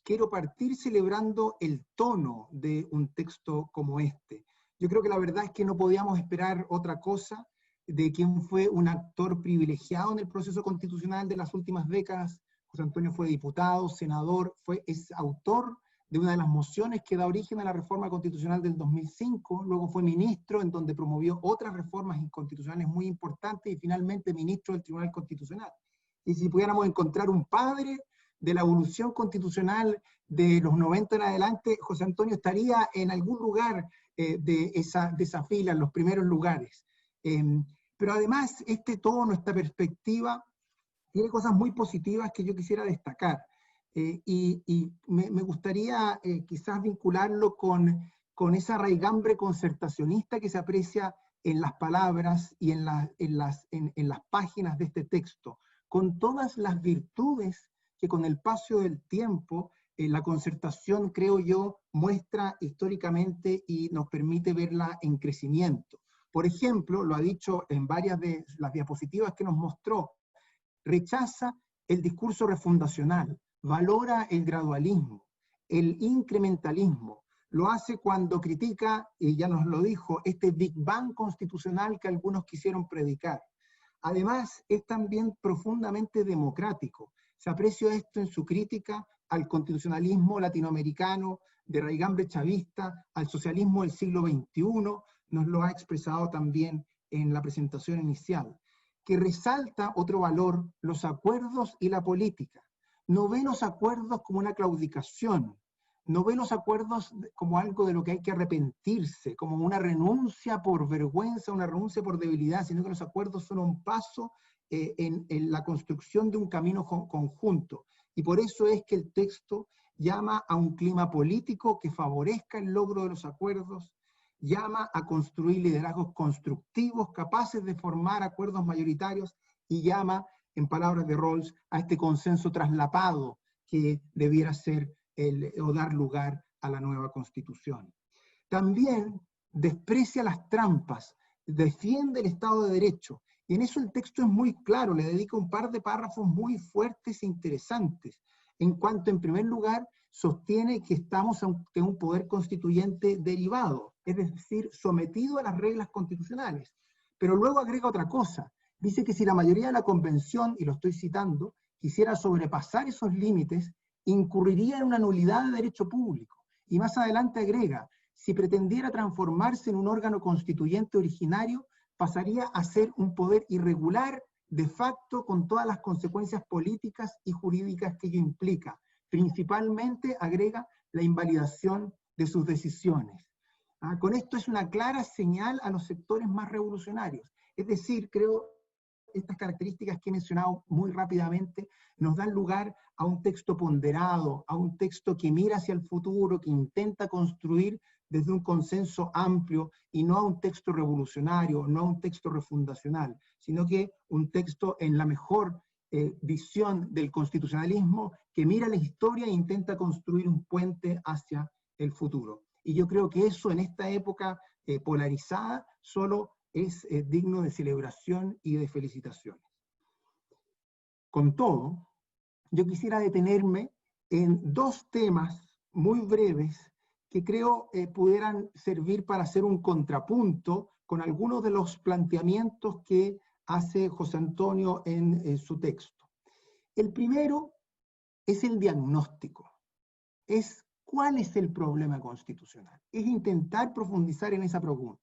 Quiero partir celebrando el tono de un texto como este. Yo creo que la verdad es que no podíamos esperar otra cosa de quien fue un actor privilegiado en el proceso constitucional de las últimas décadas. José Antonio fue diputado, senador, es autor de una de las mociones que da origen a la reforma constitucional del 2005, luego fue ministro, en donde promovió otras reformas constitucionales muy importantes, y finalmente ministro del Tribunal Constitucional. Y si pudiéramos encontrar un padre de la evolución constitucional de los 90 en adelante, José Antonio estaría en algún lugar de esa fila, en los primeros lugares. Pero además, este tono, esta perspectiva, tiene cosas muy positivas que yo quisiera destacar. Y me gustaría quizás vincularlo con esa raigambre concertacionista que se aprecia en las palabras y en las páginas de este texto, con todas las virtudes que con el paso del tiempo la concertación, creo yo, muestra históricamente y nos permite verla en crecimiento. Por ejemplo, lo ha dicho en varias de las diapositivas que nos mostró, rechaza el discurso refundacional, valora el gradualismo, el incrementalismo, Lo hace cuando critica, y ya nos lo dijo, este Big Bang constitucional que algunos quisieron predicar. Además, es también profundamente democrático. Se aprecia esto en su crítica al constitucionalismo latinoamericano, de raigambre chavista, al socialismo del siglo XXI, nos lo ha expresado también en la presentación inicial, que resalta otro valor, los acuerdos y la política. No ve los acuerdos como una claudicación, no ve los acuerdos como algo de lo que hay que arrepentirse, como una renuncia por vergüenza, una renuncia por debilidad, sino que los acuerdos son un paso en la construcción de un camino conjunto. Y por eso es que el texto llama a un clima político que favorezca el logro de los acuerdos, llama a construir liderazgos constructivos capaces de formar acuerdos mayoritarios y llama, en palabras de Rawls, a este consenso traslapado que debiera ser o dar lugar a la nueva Constitución. También desprecia las trampas, defiende el Estado de Derecho, y en eso el texto es muy claro, le dedica un par de párrafos muy fuertes e interesantes, en cuanto, en primer lugar, sostiene que estamos ante un poder constituyente derivado, es decir, sometido a las reglas constitucionales. Pero luego agrega otra cosa, dice que si la mayoría de la convención, y lo estoy citando, quisiera sobrepasar esos límites, incurriría en una nulidad de derecho público. Y más adelante agrega, si pretendiera transformarse en un órgano constituyente originario, pasaría a ser un poder irregular de facto con todas las consecuencias políticas y jurídicas que ello implica. Principalmente, agrega, la invalidación de sus decisiones. Con esto es una clara señal a los sectores más revolucionarios. Es decir, creo estas características que he mencionado muy rápidamente nos dan lugar a un texto ponderado, a un texto que mira hacia el futuro, que intenta construir desde un consenso amplio y no a un texto revolucionario, no a un texto refundacional, sino que un texto en la mejor visión del constitucionalismo que mira la historia e intenta construir un puente hacia el futuro. Y yo creo que eso en esta época polarizada solo es digno de celebración y de felicitaciones. Con todo, yo quisiera detenerme en dos temas muy breves que creo pudieran servir para hacer un contrapunto con algunos de los planteamientos que hace José Antonio en su texto. El primero es el diagnóstico, es ¿cuál es el problema constitucional? Es intentar profundizar en esa pregunta.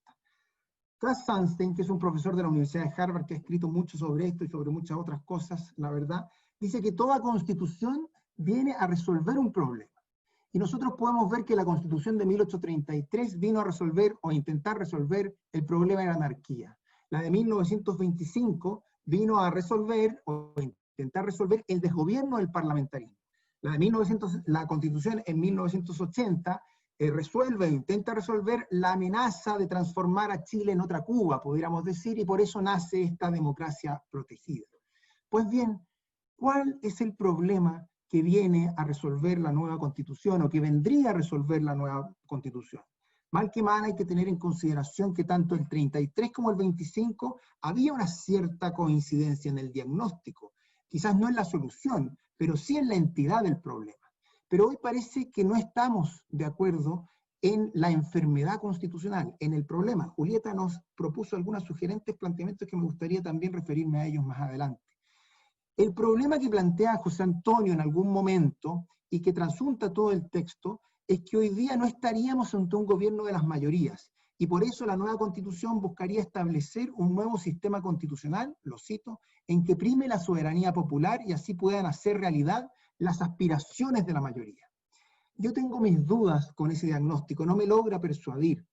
Cass Sunstein, que es un profesor de la Universidad de Harvard, que ha escrito mucho sobre esto y sobre muchas otras cosas, la verdad, dice que toda constitución viene a resolver un problema. Y nosotros podemos ver que la Constitución de 1833 vino a resolver o intentar resolver el problema de la anarquía. La de 1925 vino a resolver o intentar resolver el desgobierno del parlamentarismo. La Constitución en 1980 resuelve, intenta resolver la amenaza de transformar a Chile en otra Cuba, podríamos decir, y por eso nace esta democracia protegida. Pues bien, ¿cuál es el problema que viene a resolver la nueva Constitución o que vendría a resolver la nueva Constitución? Mal que mal hay que tener en consideración que tanto el 33 como el 25 había una cierta coincidencia en el diagnóstico. Quizás no en la solución, pero sí en la entidad del problema. Pero hoy parece que no estamos de acuerdo en la enfermedad constitucional, en el problema. Julieta nos propuso algunos sugerentes planteamientos que me gustaría también referirme a ellos más adelante. El problema que plantea José Antonio en algún momento y que trasunta todo el texto es que hoy día no estaríamos ante un gobierno de las mayorías y por eso la nueva Constitución buscaría establecer un nuevo sistema constitucional, lo cito, en que prime la soberanía popular y así puedan hacer realidad las aspiraciones de la mayoría. Yo tengo mis dudas con ese diagnóstico, no me logra persuadir.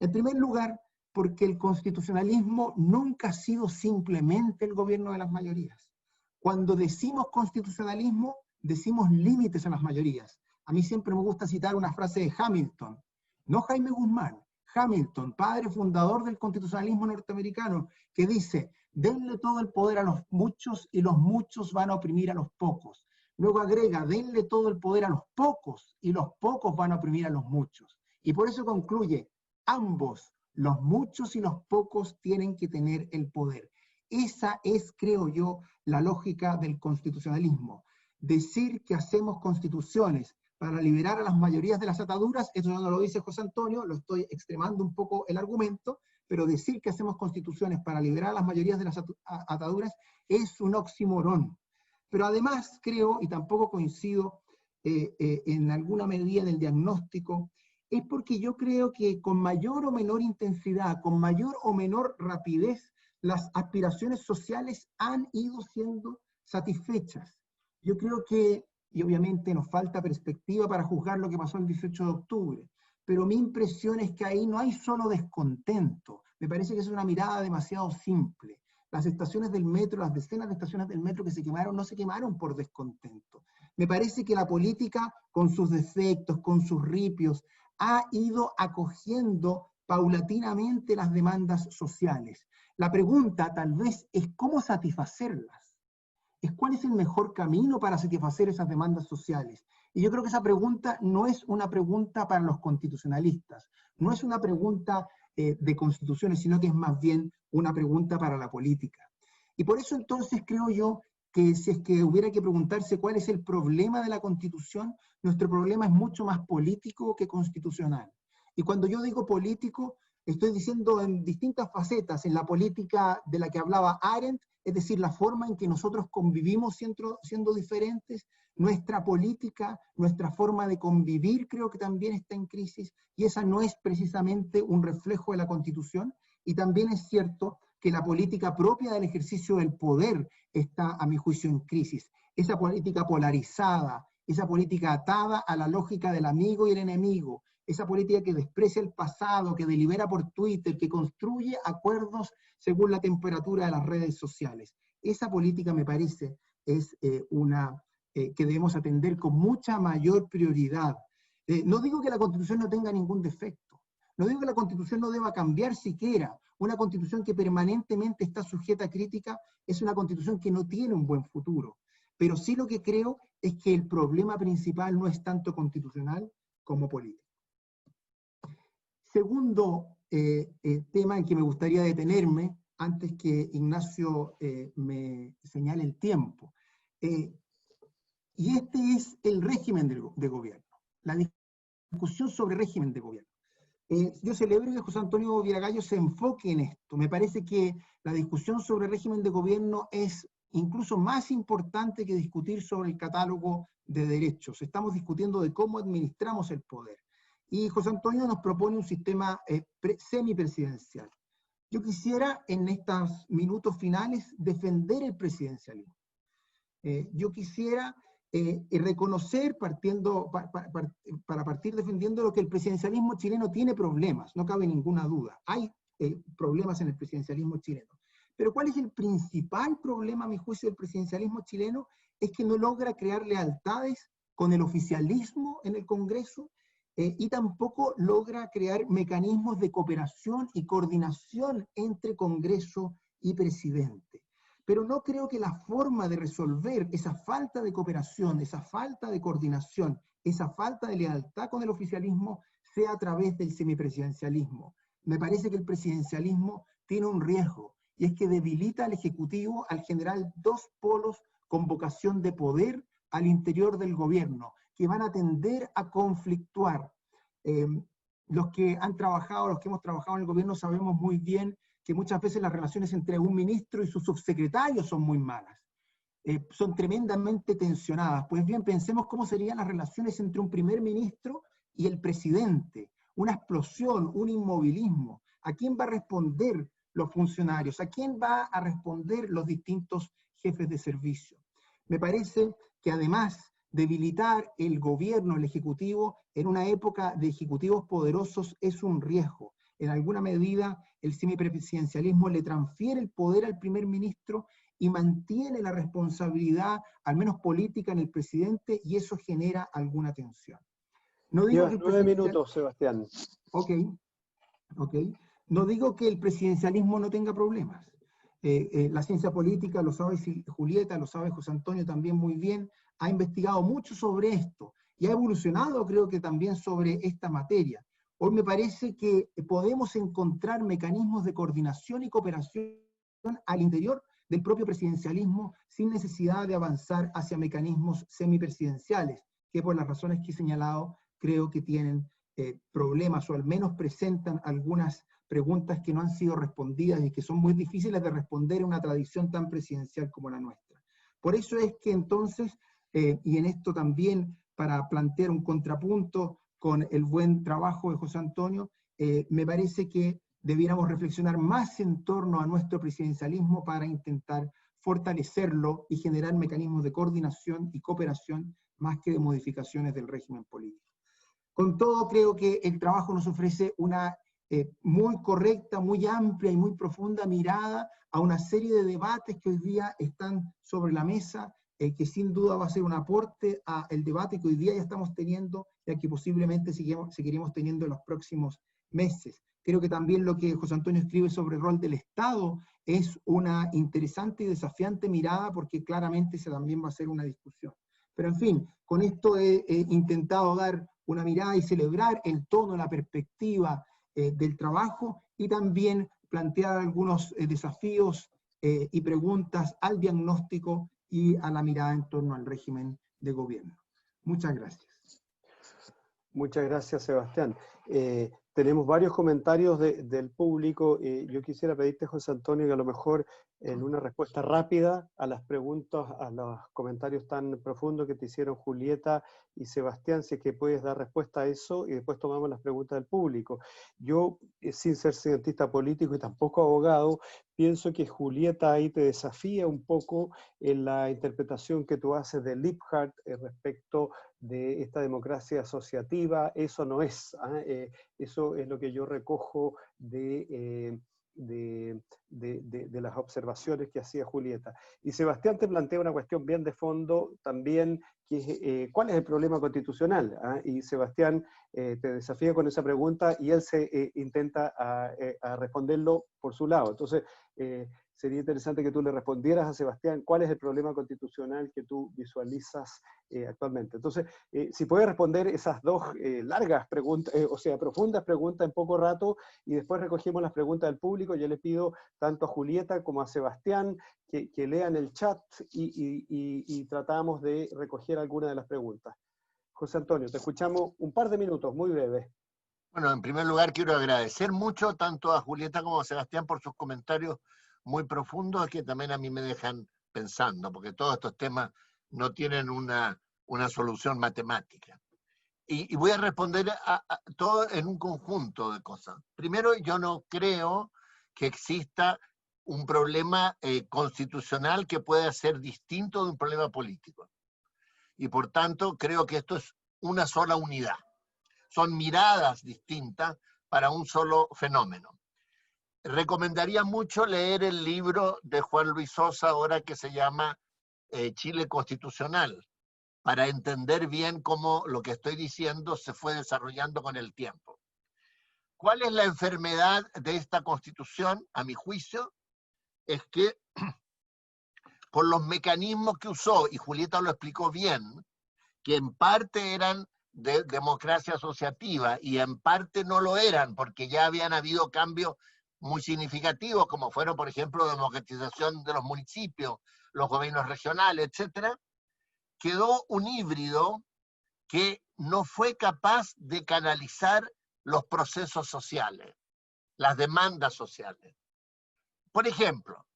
En primer lugar, porque el constitucionalismo nunca ha sido simplemente el gobierno de las mayorías. Cuando decimos constitucionalismo, decimos límites a las mayorías. A mí siempre me gusta citar una frase de Hamilton, no Jaime Guzmán, Hamilton, padre fundador del constitucionalismo norteamericano, que dice, denle todo el poder a los muchos y los muchos van a oprimir a los pocos. Luego agrega, denle todo el poder a los pocos y los pocos van a oprimir a los muchos. Y por eso concluye, ambos, los muchos y los pocos tienen que tener el poder. Esa es, creo yo, la lógica del constitucionalismo. Decir que hacemos constituciones para liberar a las mayorías de las ataduras, esto no lo dice José Antonio, lo estoy extremando un poco el argumento, pero decir que hacemos constituciones para liberar a las mayorías de las ataduras es un oxímoron. Pero además creo, y tampoco coincido en alguna medida en el diagnóstico, es porque yo creo que con mayor o menor intensidad, con mayor o menor rapidez, las aspiraciones sociales han ido siendo satisfechas. Yo creo que, y obviamente nos falta perspectiva para juzgar lo que pasó el 18 de octubre, pero mi impresión es que ahí no hay solo descontento. Me parece que es una mirada demasiado simple. Las estaciones del metro, las decenas de estaciones del metro que se quemaron, no se quemaron por descontento. Me parece que la política, con sus defectos, con sus ripios, ha ido acogiendo paulatinamente las demandas sociales. La pregunta tal vez es cómo satisfacerlas. Es cuál es el mejor camino para satisfacer esas demandas sociales. Y yo creo que esa pregunta no es una pregunta para los constitucionalistas, no es una pregunta de constituciones, sino que es más bien una pregunta para la política. Y por eso entonces creo yo que si es que hubiera que preguntarse cuál es el problema de la Constitución, nuestro problema es mucho más político que constitucional. Y cuando yo digo político, estoy diciendo en distintas facetas, en la política de la que hablaba Arendt, es decir, la forma en que nosotros convivimos siendo diferentes, nuestra política, nuestra forma de convivir creo que también está en crisis, y esa no es precisamente un reflejo de la Constitución, y también es cierto que la política propia del ejercicio del poder está, a mi juicio, en crisis. Esa política polarizada, esa política atada a la lógica del amigo y el enemigo, esa política que desprecia el pasado, que delibera por Twitter, que construye acuerdos según la temperatura de las redes sociales. Esa política, me parece, es una que debemos atender con mucha mayor prioridad. No digo que la Constitución no tenga ningún defecto, no digo que la Constitución no deba cambiar siquiera. Una Constitución que permanentemente está sujeta a crítica es una Constitución que no tiene un buen futuro. Pero sí lo que creo es que el problema principal no es tanto constitucional como político. Segundo tema en que me gustaría detenerme, antes que Ignacio me señale el tiempo. Y este es el régimen de gobierno, la discusión sobre régimen de gobierno. Yo celebro que José Antonio Vieragallo se enfoque en esto. Me parece que la discusión sobre régimen de gobierno es incluso más importante que discutir sobre el catálogo de derechos. Estamos discutiendo de cómo administramos el poder. Y José Antonio nos propone un sistema semipresidencial. Yo quisiera en estos minutos finales defender el presidencialismo. Yo quisiera reconocer, para partir defendiendo lo que el presidencialismo chileno tiene problemas, no cabe ninguna duda. Hay problemas en el presidencialismo chileno. Pero ¿cuál es el principal problema, a mi juicio, del presidencialismo chileno? Es que no logra crear lealtades con el oficialismo en el Congreso, y tampoco logra crear mecanismos de cooperación y coordinación entre Congreso y presidente. Pero no creo que la forma de resolver esa falta de cooperación, esa falta de coordinación, esa falta de lealtad con el oficialismo sea a través del semipresidencialismo. Me parece que el presidencialismo tiene un riesgo, y es que debilita al Ejecutivo al generar dos polos con vocación de poder al interior del gobierno, que van a tender a conflictuar. Los que han trabajado, los que hemos trabajado en el gobierno sabemos muy bien que muchas veces las relaciones entre un ministro y su subsecretario son muy malas. Son tremendamente tensionadas. Pues bien, pensemos cómo serían las relaciones entre un primer ministro y el presidente. Una explosión, un inmovilismo. ¿A quién va a responder los funcionarios? ¿A quién va a responder los distintos jefes de servicio? Me parece que además debilitar el gobierno, el ejecutivo, en una época de ejecutivos poderosos es un riesgo. En alguna medida, el semipresidencialismo le transfiere el poder al primer ministro y mantiene la responsabilidad, al menos política, en el presidente, y eso genera alguna tensión. No digo que 9 minutos, Sebastián. Ok. No digo que el presidencialismo no tenga problemas. La ciencia política, lo sabe Julieta, lo sabe José Antonio también muy bien, ha investigado mucho sobre esto y ha evolucionado, creo que también, sobre esta materia. Hoy me parece que podemos encontrar mecanismos de coordinación y cooperación al interior del propio presidencialismo sin necesidad de avanzar hacia mecanismos semipresidenciales. que por las razones que he señalado, creo que tienen problemas, o al menos presentan algunas preguntas que no han sido respondidas y que son muy difíciles de responder en una tradición tan presidencial como la nuestra. Por eso es que entonces, y en esto también para plantear un contrapunto con el buen trabajo de José Antonio, me parece que debiéramos reflexionar más en torno a nuestro presidencialismo para intentar fortalecerlo y generar mecanismos de coordinación y cooperación más que de modificaciones del régimen político. Con todo, creo que el trabajo nos ofrece una muy correcta, muy amplia y muy profunda mirada a una serie de debates que hoy día están sobre la mesa, que sin duda va a ser un aporte al debate que hoy día ya estamos teniendo y a que posiblemente seguiremos teniendo en los próximos meses. Creo que también lo que José Antonio escribe sobre el rol del Estado es una interesante y desafiante mirada, porque claramente esa también va a ser una discusión. Pero en fin, con esto he intentado dar una mirada y celebrar el tono, la perspectiva del trabajo, y también plantear algunos desafíos y preguntas al diagnóstico y a la mirada en torno al régimen de gobierno. Muchas gracias. Muchas gracias, Sebastián. Tenemos varios comentarios del público. Yo quisiera pedirte, José Antonio, que a lo mejor en una respuesta rápida a las preguntas, a los comentarios tan profundos que te hicieron Julieta y Sebastián, si es que puedes dar respuesta a eso, y después tomamos las preguntas del público. Yo, sin ser cientista político y tampoco abogado, pienso que Julieta ahí te desafía un poco en la interpretación que tú haces de Liebhardt respecto de esta democracia asociativa. Eso no es, eso es lo que yo recojo de las observaciones que hacía Julieta. Y Sebastián te plantea una cuestión bien de fondo también, que es ¿cuál es el problema constitucional? Y Sebastián te desafía con esa pregunta y él se intenta a responderlo por su lado. Entonces, sería interesante que tú le respondieras a Sebastián cuál es el problema constitucional que tú visualizas actualmente. Entonces, si puedes responder esas dos largas preguntas, o sea, profundas preguntas en poco rato, y después recogemos las preguntas del público. Yo le pido tanto a Julieta como a Sebastián que lean el chat y tratamos de recoger algunas de las preguntas. José Antonio, te escuchamos un par de minutos, muy breve. Bueno, en primer lugar quiero agradecer mucho tanto a Julieta como a Sebastián por sus comentarios muy profundos, que también a mí me dejan pensando, porque todos estos temas no tienen una solución matemática. Y voy a responder a todo en un conjunto de cosas. Primero, yo no creo que exista un problema constitucional que pueda ser distinto de un problema político. Y por tanto, creo que esto es una sola unidad. Son miradas distintas para un solo fenómeno. Recomendaría mucho leer el libro de Juan Luis Sosa, ahora, que se llama Chile Constitucional, para entender bien cómo lo que estoy diciendo se fue desarrollando con el tiempo. ¿Cuál es la enfermedad de esta Constitución? A mi juicio, es que por los mecanismos que usó, y Julieta lo explicó bien, que en parte eran de democracia asociativa y en parte no lo eran, porque ya habían habido cambios muy significativos, como fueron, por ejemplo, la democratización de los municipios, los gobiernos regionales, etcétera, quedó un híbrido que no fue capaz de canalizar los procesos sociales, las demandas sociales. Por ejemplo,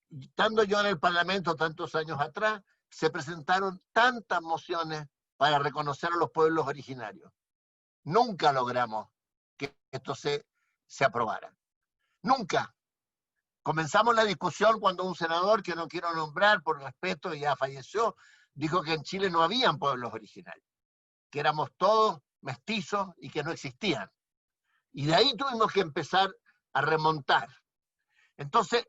estando yo en el Parlamento tantos años atrás, se presentaron tantas mociones para reconocer a los pueblos originarios. Nunca logramos que esto se aprobara. Nunca. Comenzamos la discusión cuando un senador, que no quiero nombrar por respeto, ya falleció, dijo que en Chile no habían pueblos originarios, que éramos todos mestizos y que no existían. Y de ahí tuvimos que empezar a remontar. Entonces,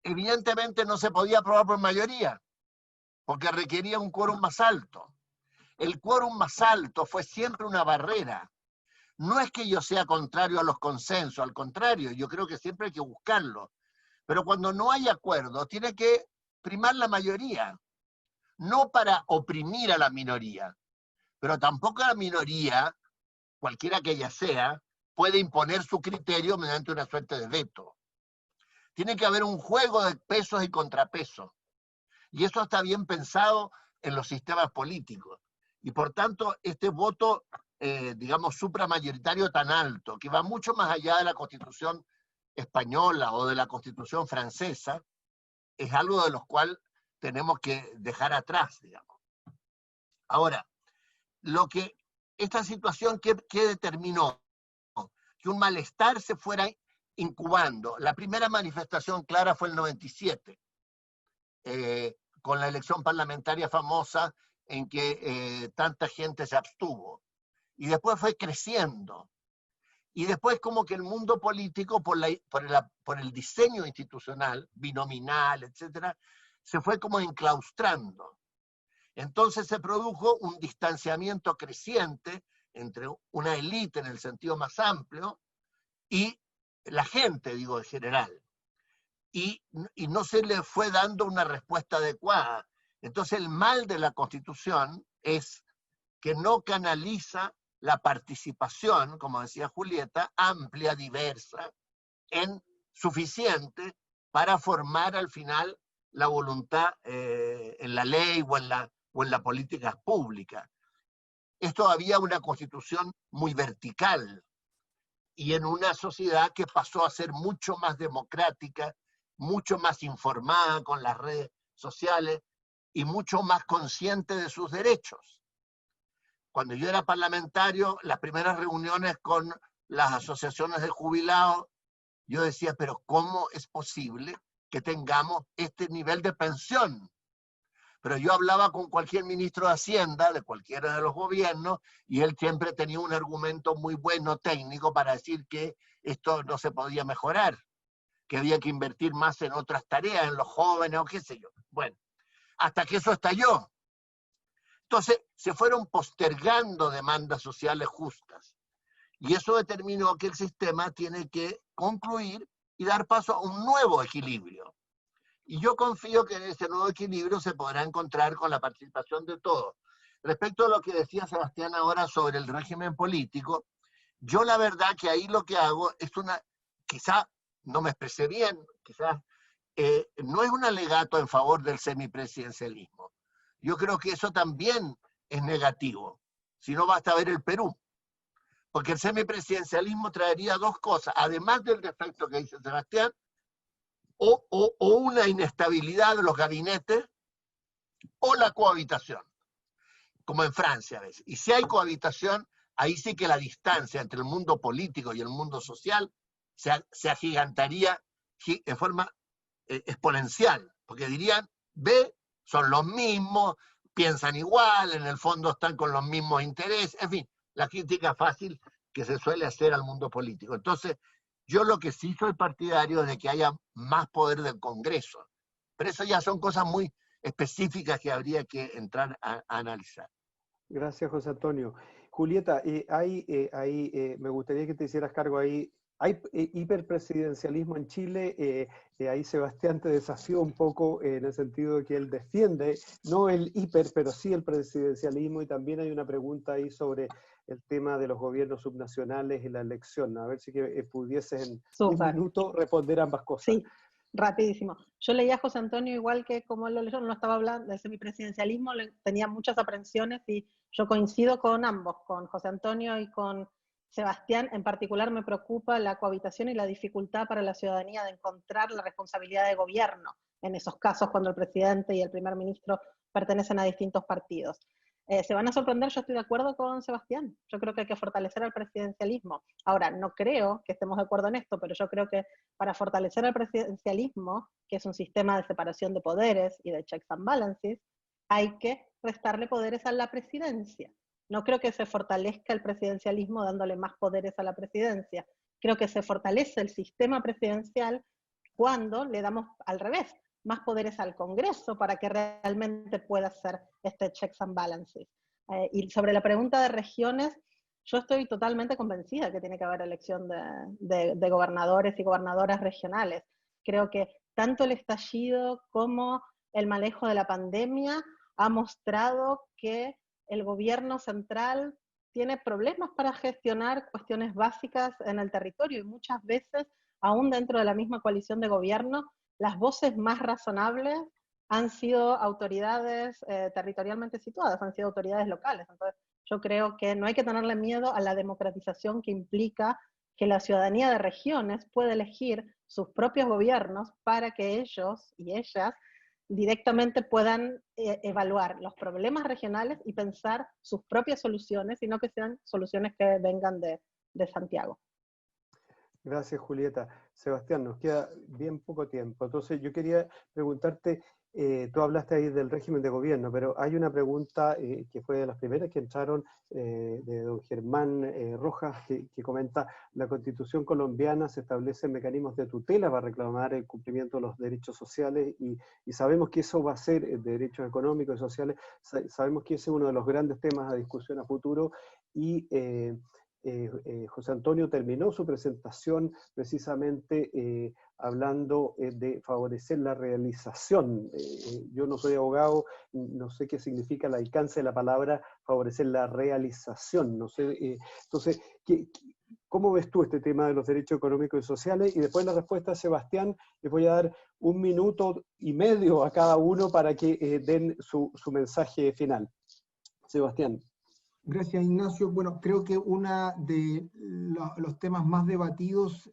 evidentemente no se podía aprobar por mayoría, porque requería un quórum más alto. El quórum más alto fue siempre una barrera. No es que yo sea contrario a los consensos, al contrario, yo creo que siempre hay que buscarlo. Pero cuando no hay acuerdo, tiene que primar la mayoría, no para oprimir a la minoría, pero tampoco la minoría, cualquiera que ella sea, puede imponer su criterio mediante una suerte de veto. Tiene que haber un juego de pesos y contrapesos. Y eso está bien pensado en los sistemas políticos. Y por tanto, este voto, digamos, supramayoritario tan alto, que va mucho más allá de la Constitución española o de la Constitución francesa, es algo de lo cual tenemos que dejar atrás, digamos. Ahora, esta situación que determinó que un malestar se fuera incubando. La primera manifestación clara fue el 97, con la elección parlamentaria famosa en que tanta gente se abstuvo. Y después fue creciendo. Y después como que el mundo político, por el diseño institucional, binominal, etcétera, se fue como enclaustrando. Entonces se produjo un distanciamiento creciente entre una élite en el sentido más amplio y la gente, digo, en general. Y no se le fue dando una respuesta adecuada. Entonces el mal de la Constitución es que no canaliza la participación, como decía Julieta, amplia, diversa, en suficiente para formar al final la voluntad en la ley o en la política pública. Es todavía una Constitución muy vertical y en una sociedad que pasó a ser mucho más democrática, mucho más informada con las redes sociales y mucho más consciente de sus derechos. Cuando yo era parlamentario, las primeras reuniones con las asociaciones de jubilados, yo decía, pero ¿cómo es posible que tengamos este nivel de pensión? Pero yo hablaba con cualquier ministro de Hacienda, de cualquiera de los gobiernos, y él siempre tenía un argumento muy bueno técnico para decir que esto no se podía mejorar, que había que invertir más en otras tareas, en los jóvenes o qué sé yo. Bueno, hasta que eso estalló. Entonces se fueron postergando demandas sociales justas. Y eso determinó que el sistema tiene que concluir y dar paso a un nuevo equilibrio. Y yo confío que en ese nuevo equilibrio se podrá encontrar con la participación de todos. Respecto a lo que decía Sebastián ahora sobre el régimen político, yo la verdad que ahí lo que hago es quizá no me expresé bien, quizás no es un alegato en favor del semipresidencialismo. Yo creo que eso también es negativo. Si no, basta ver el Perú. Porque el semipresidencialismo traería dos cosas, además del defecto que dice Sebastián, o una inestabilidad de los gabinetes, o la cohabitación, como en Francia a veces. Y si hay cohabitación, ahí sí que la distancia entre el mundo político y el mundo social se agigantaría en forma exponencial, porque dirían, ve, son los mismos, piensan igual, en el fondo están con los mismos intereses, en fin, la crítica fácil que se suele hacer al mundo político. Entonces, yo lo que sí soy partidario es de que haya más poder del Congreso, pero eso ya son cosas muy específicas que habría que entrar a analizar. Gracias, José Antonio. Julieta, me gustaría que te hicieras cargo ahí. ¿Hay hiperpresidencialismo en Chile? Ahí Sebastián te desafió un poco en el sentido de que él defiende, no el hiper, pero sí el presidencialismo, y también hay una pregunta ahí sobre el tema de los gobiernos subnacionales y la elección. A ver si que pudieses en un minuto responder ambas cosas. Sí, rapidísimo. Yo leía a José Antonio igual que como él lo leyó, no estaba hablando del semipresidencialismo, tenía muchas aprensiones y yo coincido con ambos, con José Antonio y con Sebastián. En particular me preocupa la cohabitación y la dificultad para la ciudadanía de encontrar la responsabilidad de gobierno en esos casos cuando el presidente y el primer ministro pertenecen a distintos partidos. Se van a sorprender, yo estoy de acuerdo con Sebastián. Yo creo que hay que fortalecer al presidencialismo. Ahora, no creo que estemos de acuerdo en esto, pero yo creo que para fortalecer al presidencialismo, que es un sistema de separación de poderes y de checks and balances, hay que restarle poderes a la presidencia. No creo que se fortalezca el presidencialismo dándole más poderes a la presidencia. Creo que se fortalece el sistema presidencial cuando le damos al revés, más poderes al Congreso para que realmente pueda hacer este checks and balances. Y sobre la pregunta de regiones, yo estoy totalmente convencida que tiene que haber elección de gobernadores y gobernadoras regionales. Creo que tanto el estallido como el manejo de la pandemia ha mostrado que el gobierno central tiene problemas para gestionar cuestiones básicas en el territorio y muchas veces, aún dentro de la misma coalición de gobierno, las voces más razonables han sido autoridades territorialmente situadas, han sido autoridades locales. Entonces, yo creo que no hay que tenerle miedo a la democratización que implica que la ciudadanía de regiones puede elegir sus propios gobiernos para que ellos y ellas directamente puedan evaluar los problemas regionales y pensar sus propias soluciones, y no que sean soluciones que vengan de Santiago. Gracias, Julieta. Sebastián, nos queda bien poco tiempo. Entonces, yo quería preguntarte, tú hablaste ahí del régimen de gobierno, pero hay una pregunta que fue de las primeras que entraron, de don Germán Rojas, que comenta: la Constitución colombiana se establecen mecanismos de tutela para reclamar el cumplimiento de los derechos sociales, y sabemos que eso va a ser de derechos económicos y sociales, sabemos que ese es uno de los grandes temas a discusión a futuro, y José Antonio terminó su presentación precisamente hablando de favorecer la realización. Yo no soy abogado, no sé qué significa el alcance de la palabra favorecer la realización. No sé, entonces, ¿cómo ves tú este tema de los derechos económicos y sociales? Y después la respuesta de Sebastián, les voy a dar 1 minuto y medio a cada uno para que den su mensaje final. Sebastián. Gracias, Ignacio. Bueno, creo que uno de los temas más debatidos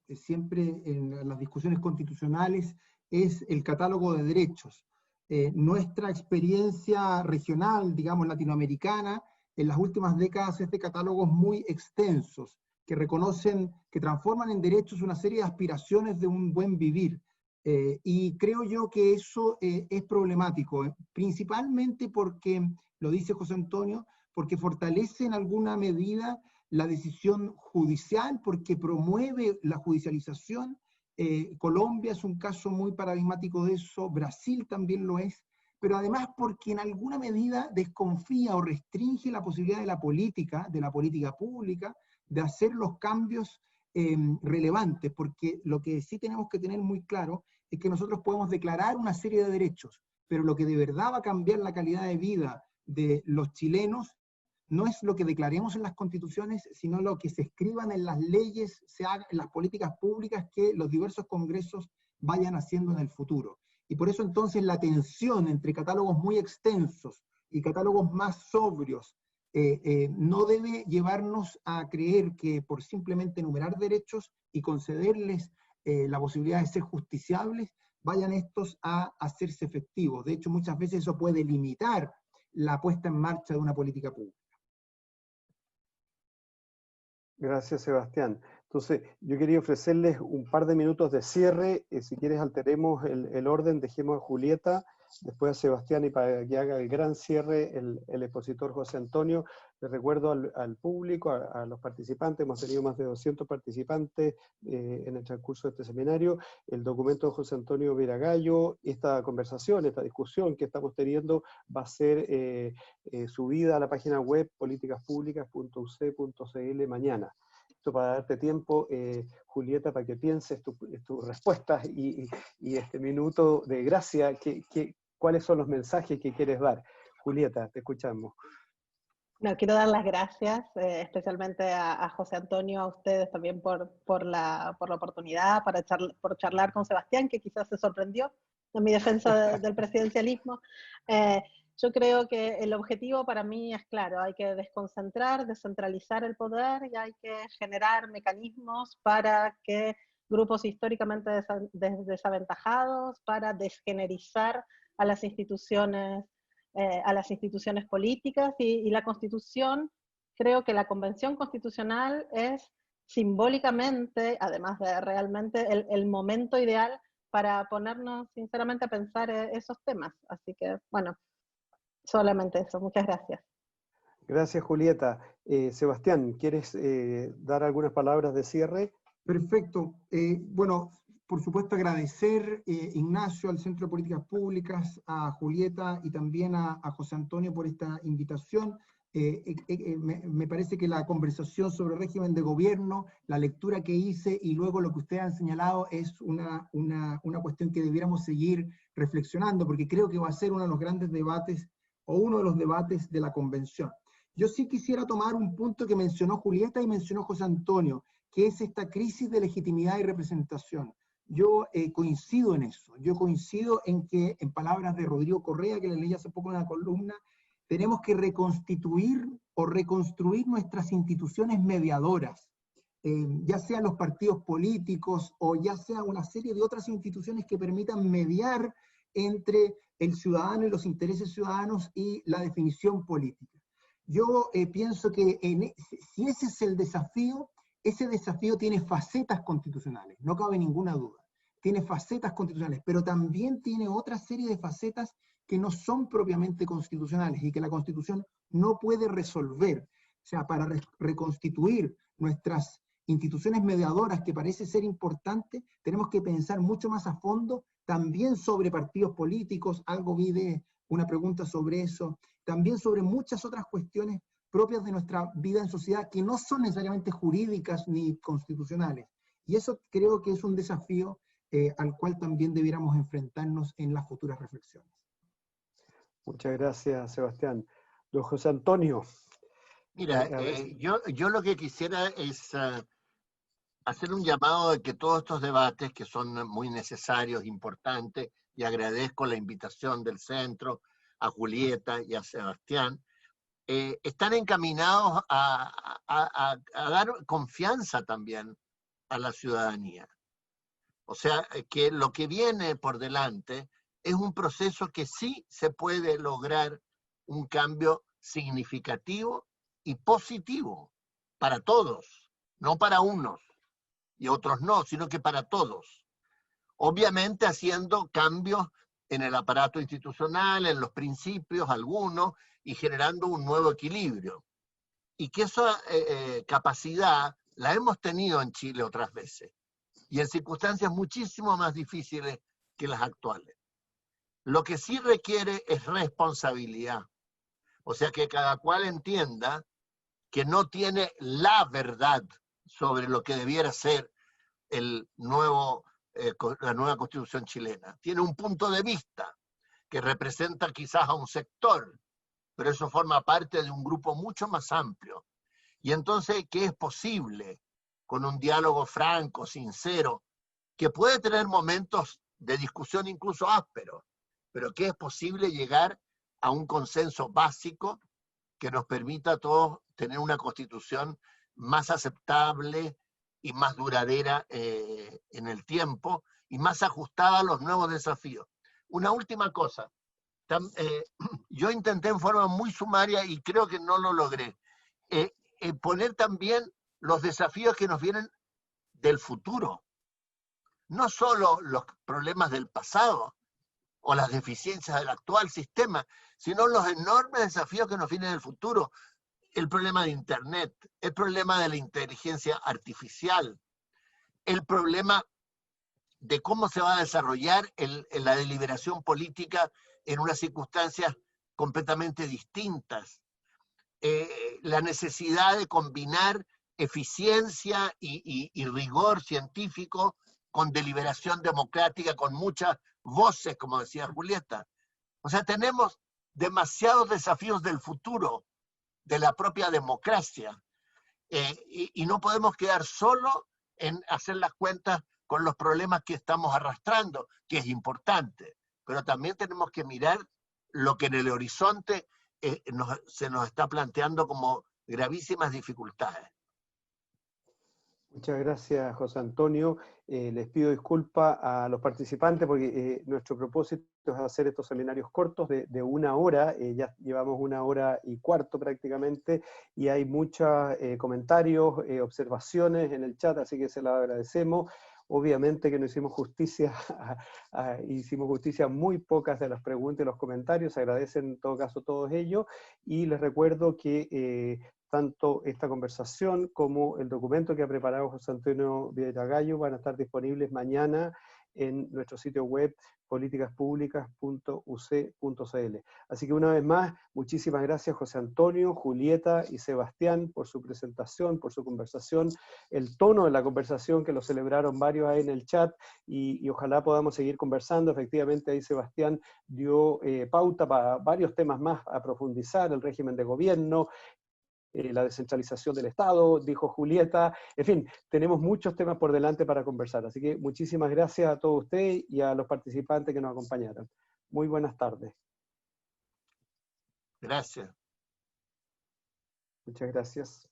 siempre en las discusiones constitucionales es el catálogo de derechos. Nuestra experiencia regional, digamos latinoamericana, en las últimas décadas es de catálogos muy extensos, que reconocen, que transforman en derechos una serie de aspiraciones de un buen vivir. Y creo yo que eso es problemático, principalmente porque, lo dice José Antonio, porque fortalece en alguna medida la decisión judicial, porque promueve la judicialización. Colombia es un caso muy paradigmático de eso, Brasil también lo es, pero además porque en alguna medida desconfía o restringe la posibilidad de la política pública, de hacer los cambios relevantes, porque lo que sí tenemos que tener muy claro es que nosotros podemos declarar una serie de derechos, pero lo que de verdad va a cambiar la calidad de vida de los chilenos no es lo que declaremos en las constituciones, sino lo que se escriban en las leyes, se haga en las políticas públicas que los diversos congresos vayan haciendo en el futuro. Y por eso entonces la tensión entre catálogos muy extensos y catálogos más sobrios no debe llevarnos a creer que por simplemente enumerar derechos y concederles la posibilidad de ser justiciables, vayan estos a hacerse efectivos. De hecho, muchas veces eso puede limitar la puesta en marcha de una política pública. Gracias, Sebastián. Entonces, yo quería ofrecerles un par de minutos de cierre. Si quieres, alteremos el orden, dejemos a Julieta, después a Sebastián, y para que haga el gran cierre el expositor José Antonio. Les recuerdo al público, a los participantes, hemos tenido más de 200 participantes en el transcurso de este seminario. El documento de José Antonio Vieragallo, esta conversación, esta discusión que estamos teniendo, va a ser subida a la página web politicaspublicas.uc.cl mañana. Esto para darte tiempo, Julieta, para que pienses tus respuestas y este minuto de gracia, ¿cuáles son los mensajes que quieres dar? Julieta, te escuchamos. No, quiero dar las gracias, especialmente a José Antonio, a ustedes también por la oportunidad, por charlar con Sebastián, que quizás se sorprendió en mi defensa del presidencialismo. Yo creo que el objetivo para mí es claro: hay que desconcentrar, descentralizar el poder, y hay que generar mecanismos para que grupos históricamente desaventajados, para desgenerizar a las instituciones políticas, y la Constitución, creo que la Convención Constitucional es simbólicamente, además de realmente, el momento ideal para ponernos sinceramente a pensar esos temas. Así que, bueno, solamente eso. Muchas gracias. Gracias, Julieta. Sebastián, ¿quieres dar algunas palabras de cierre? Perfecto. Bueno, por supuesto agradecer, Ignacio, al Centro de Políticas Públicas, a Julieta y también a José Antonio por esta invitación. Me parece que la conversación sobre régimen de gobierno, la lectura que hice y luego lo que ustedes han señalado es una cuestión que debiéramos seguir reflexionando, porque creo que va a ser uno de los grandes debates o uno de los debates de la convención. Yo sí quisiera tomar un punto que mencionó Julieta y mencionó José Antonio, que es esta crisis de legitimidad y representación. Yo coincido en eso. Yo coincido en que, en palabras de Rodrigo Correa, que le leí hace poco en una columna, tenemos que reconstituir o reconstruir nuestras instituciones mediadoras, ya sean los partidos políticos o ya sea una serie de otras instituciones que permitan mediar entre el ciudadano y los intereses ciudadanos y la definición política. Yo pienso que si ese es el desafío, ese desafío tiene facetas constitucionales, no cabe ninguna duda. Tiene facetas constitucionales, pero también tiene otra serie de facetas que no son propiamente constitucionales y que la Constitución no puede resolver. O sea, para reconstituir nuestras instituciones mediadoras, que parece ser importante, tenemos que pensar mucho más a fondo, también sobre partidos políticos, algo vi de una pregunta sobre eso, también sobre muchas otras cuestiones propias de nuestra vida en sociedad que no son necesariamente jurídicas ni constitucionales. Y eso creo que es un desafío al cual también debiéramos enfrentarnos en las futuras reflexiones. Muchas gracias, Sebastián. Don José Antonio. Mira, yo lo que quisiera es hacer un llamado de que todos estos debates, que son muy necesarios, importantes, y agradezco la invitación del centro, a Julieta y a Sebastián, están encaminados a dar confianza también a la ciudadanía. O sea, que lo que viene por delante es un proceso que sí se puede lograr un cambio significativo y positivo para todos, no para unos y otros no, sino que para todos. Obviamente haciendo cambios en el aparato institucional, en los principios, algunos, y generando un nuevo equilibrio. Y que esa capacidad la hemos tenido en Chile otras veces, y en circunstancias muchísimo más difíciles que las actuales. Lo que sí requiere es responsabilidad. O sea, que cada cual entienda que no tiene la verdad sobre lo que debiera ser la nueva Constitución chilena. Tiene un punto de vista que representa quizás a un sector, pero eso forma parte de un grupo mucho más amplio. Y entonces, ¿qué es posible con un diálogo franco, sincero, que puede tener momentos de discusión incluso ásperos, pero que es posible llegar a un consenso básico que nos permita a todos tener una constitución más aceptable y más duradera en el tiempo y más ajustada a los nuevos desafíos? Una última cosa. Yo intenté en forma muy sumaria y creo que no lo logré. Poner también los desafíos que nos vienen del futuro. No solo los problemas del pasado o las deficiencias del actual sistema, sino los enormes desafíos que nos vienen del futuro. El problema de Internet, el problema de la inteligencia artificial, el problema de cómo se va a desarrollar la deliberación política en unas circunstancias completamente distintas. La necesidad de combinar eficiencia y rigor científico con deliberación democrática, con muchas voces, como decía Julieta. O sea, tenemos demasiados desafíos del futuro, de la propia democracia, y no podemos quedar solo en hacer las cuentas con los problemas que estamos arrastrando, que es importante, pero también tenemos que mirar lo que en el horizonte se nos está planteando como gravísimas dificultades. Muchas gracias, José Antonio. Les pido disculpas a los participantes porque nuestro propósito es hacer estos seminarios cortos de 1 hora. Ya llevamos 1 hora y cuarto prácticamente y hay muchos comentarios, observaciones en el chat, así que se las agradecemos. Obviamente que no hicimos justicia, hicimos justicia a muy pocas de las preguntas y los comentarios, se agradecen en todo caso todos ellos, y les recuerdo que tanto esta conversación como el documento que ha preparado José Antonio Vieragallo van a estar disponibles mañana en nuestro sitio web politicaspublicas.uc.cl. Así que una vez más, muchísimas gracias José Antonio, Julieta y Sebastián por su presentación, por su conversación, el tono de la conversación que lo celebraron varios ahí en el chat y ojalá podamos seguir conversando. Efectivamente ahí Sebastián dio pauta para varios temas más a profundizar, el régimen de gobierno, la descentralización del Estado, dijo Julieta. En fin, tenemos muchos temas por delante para conversar. Así que muchísimas gracias a todos ustedes y a los participantes que nos acompañaron. Muy buenas tardes. Gracias. Muchas gracias.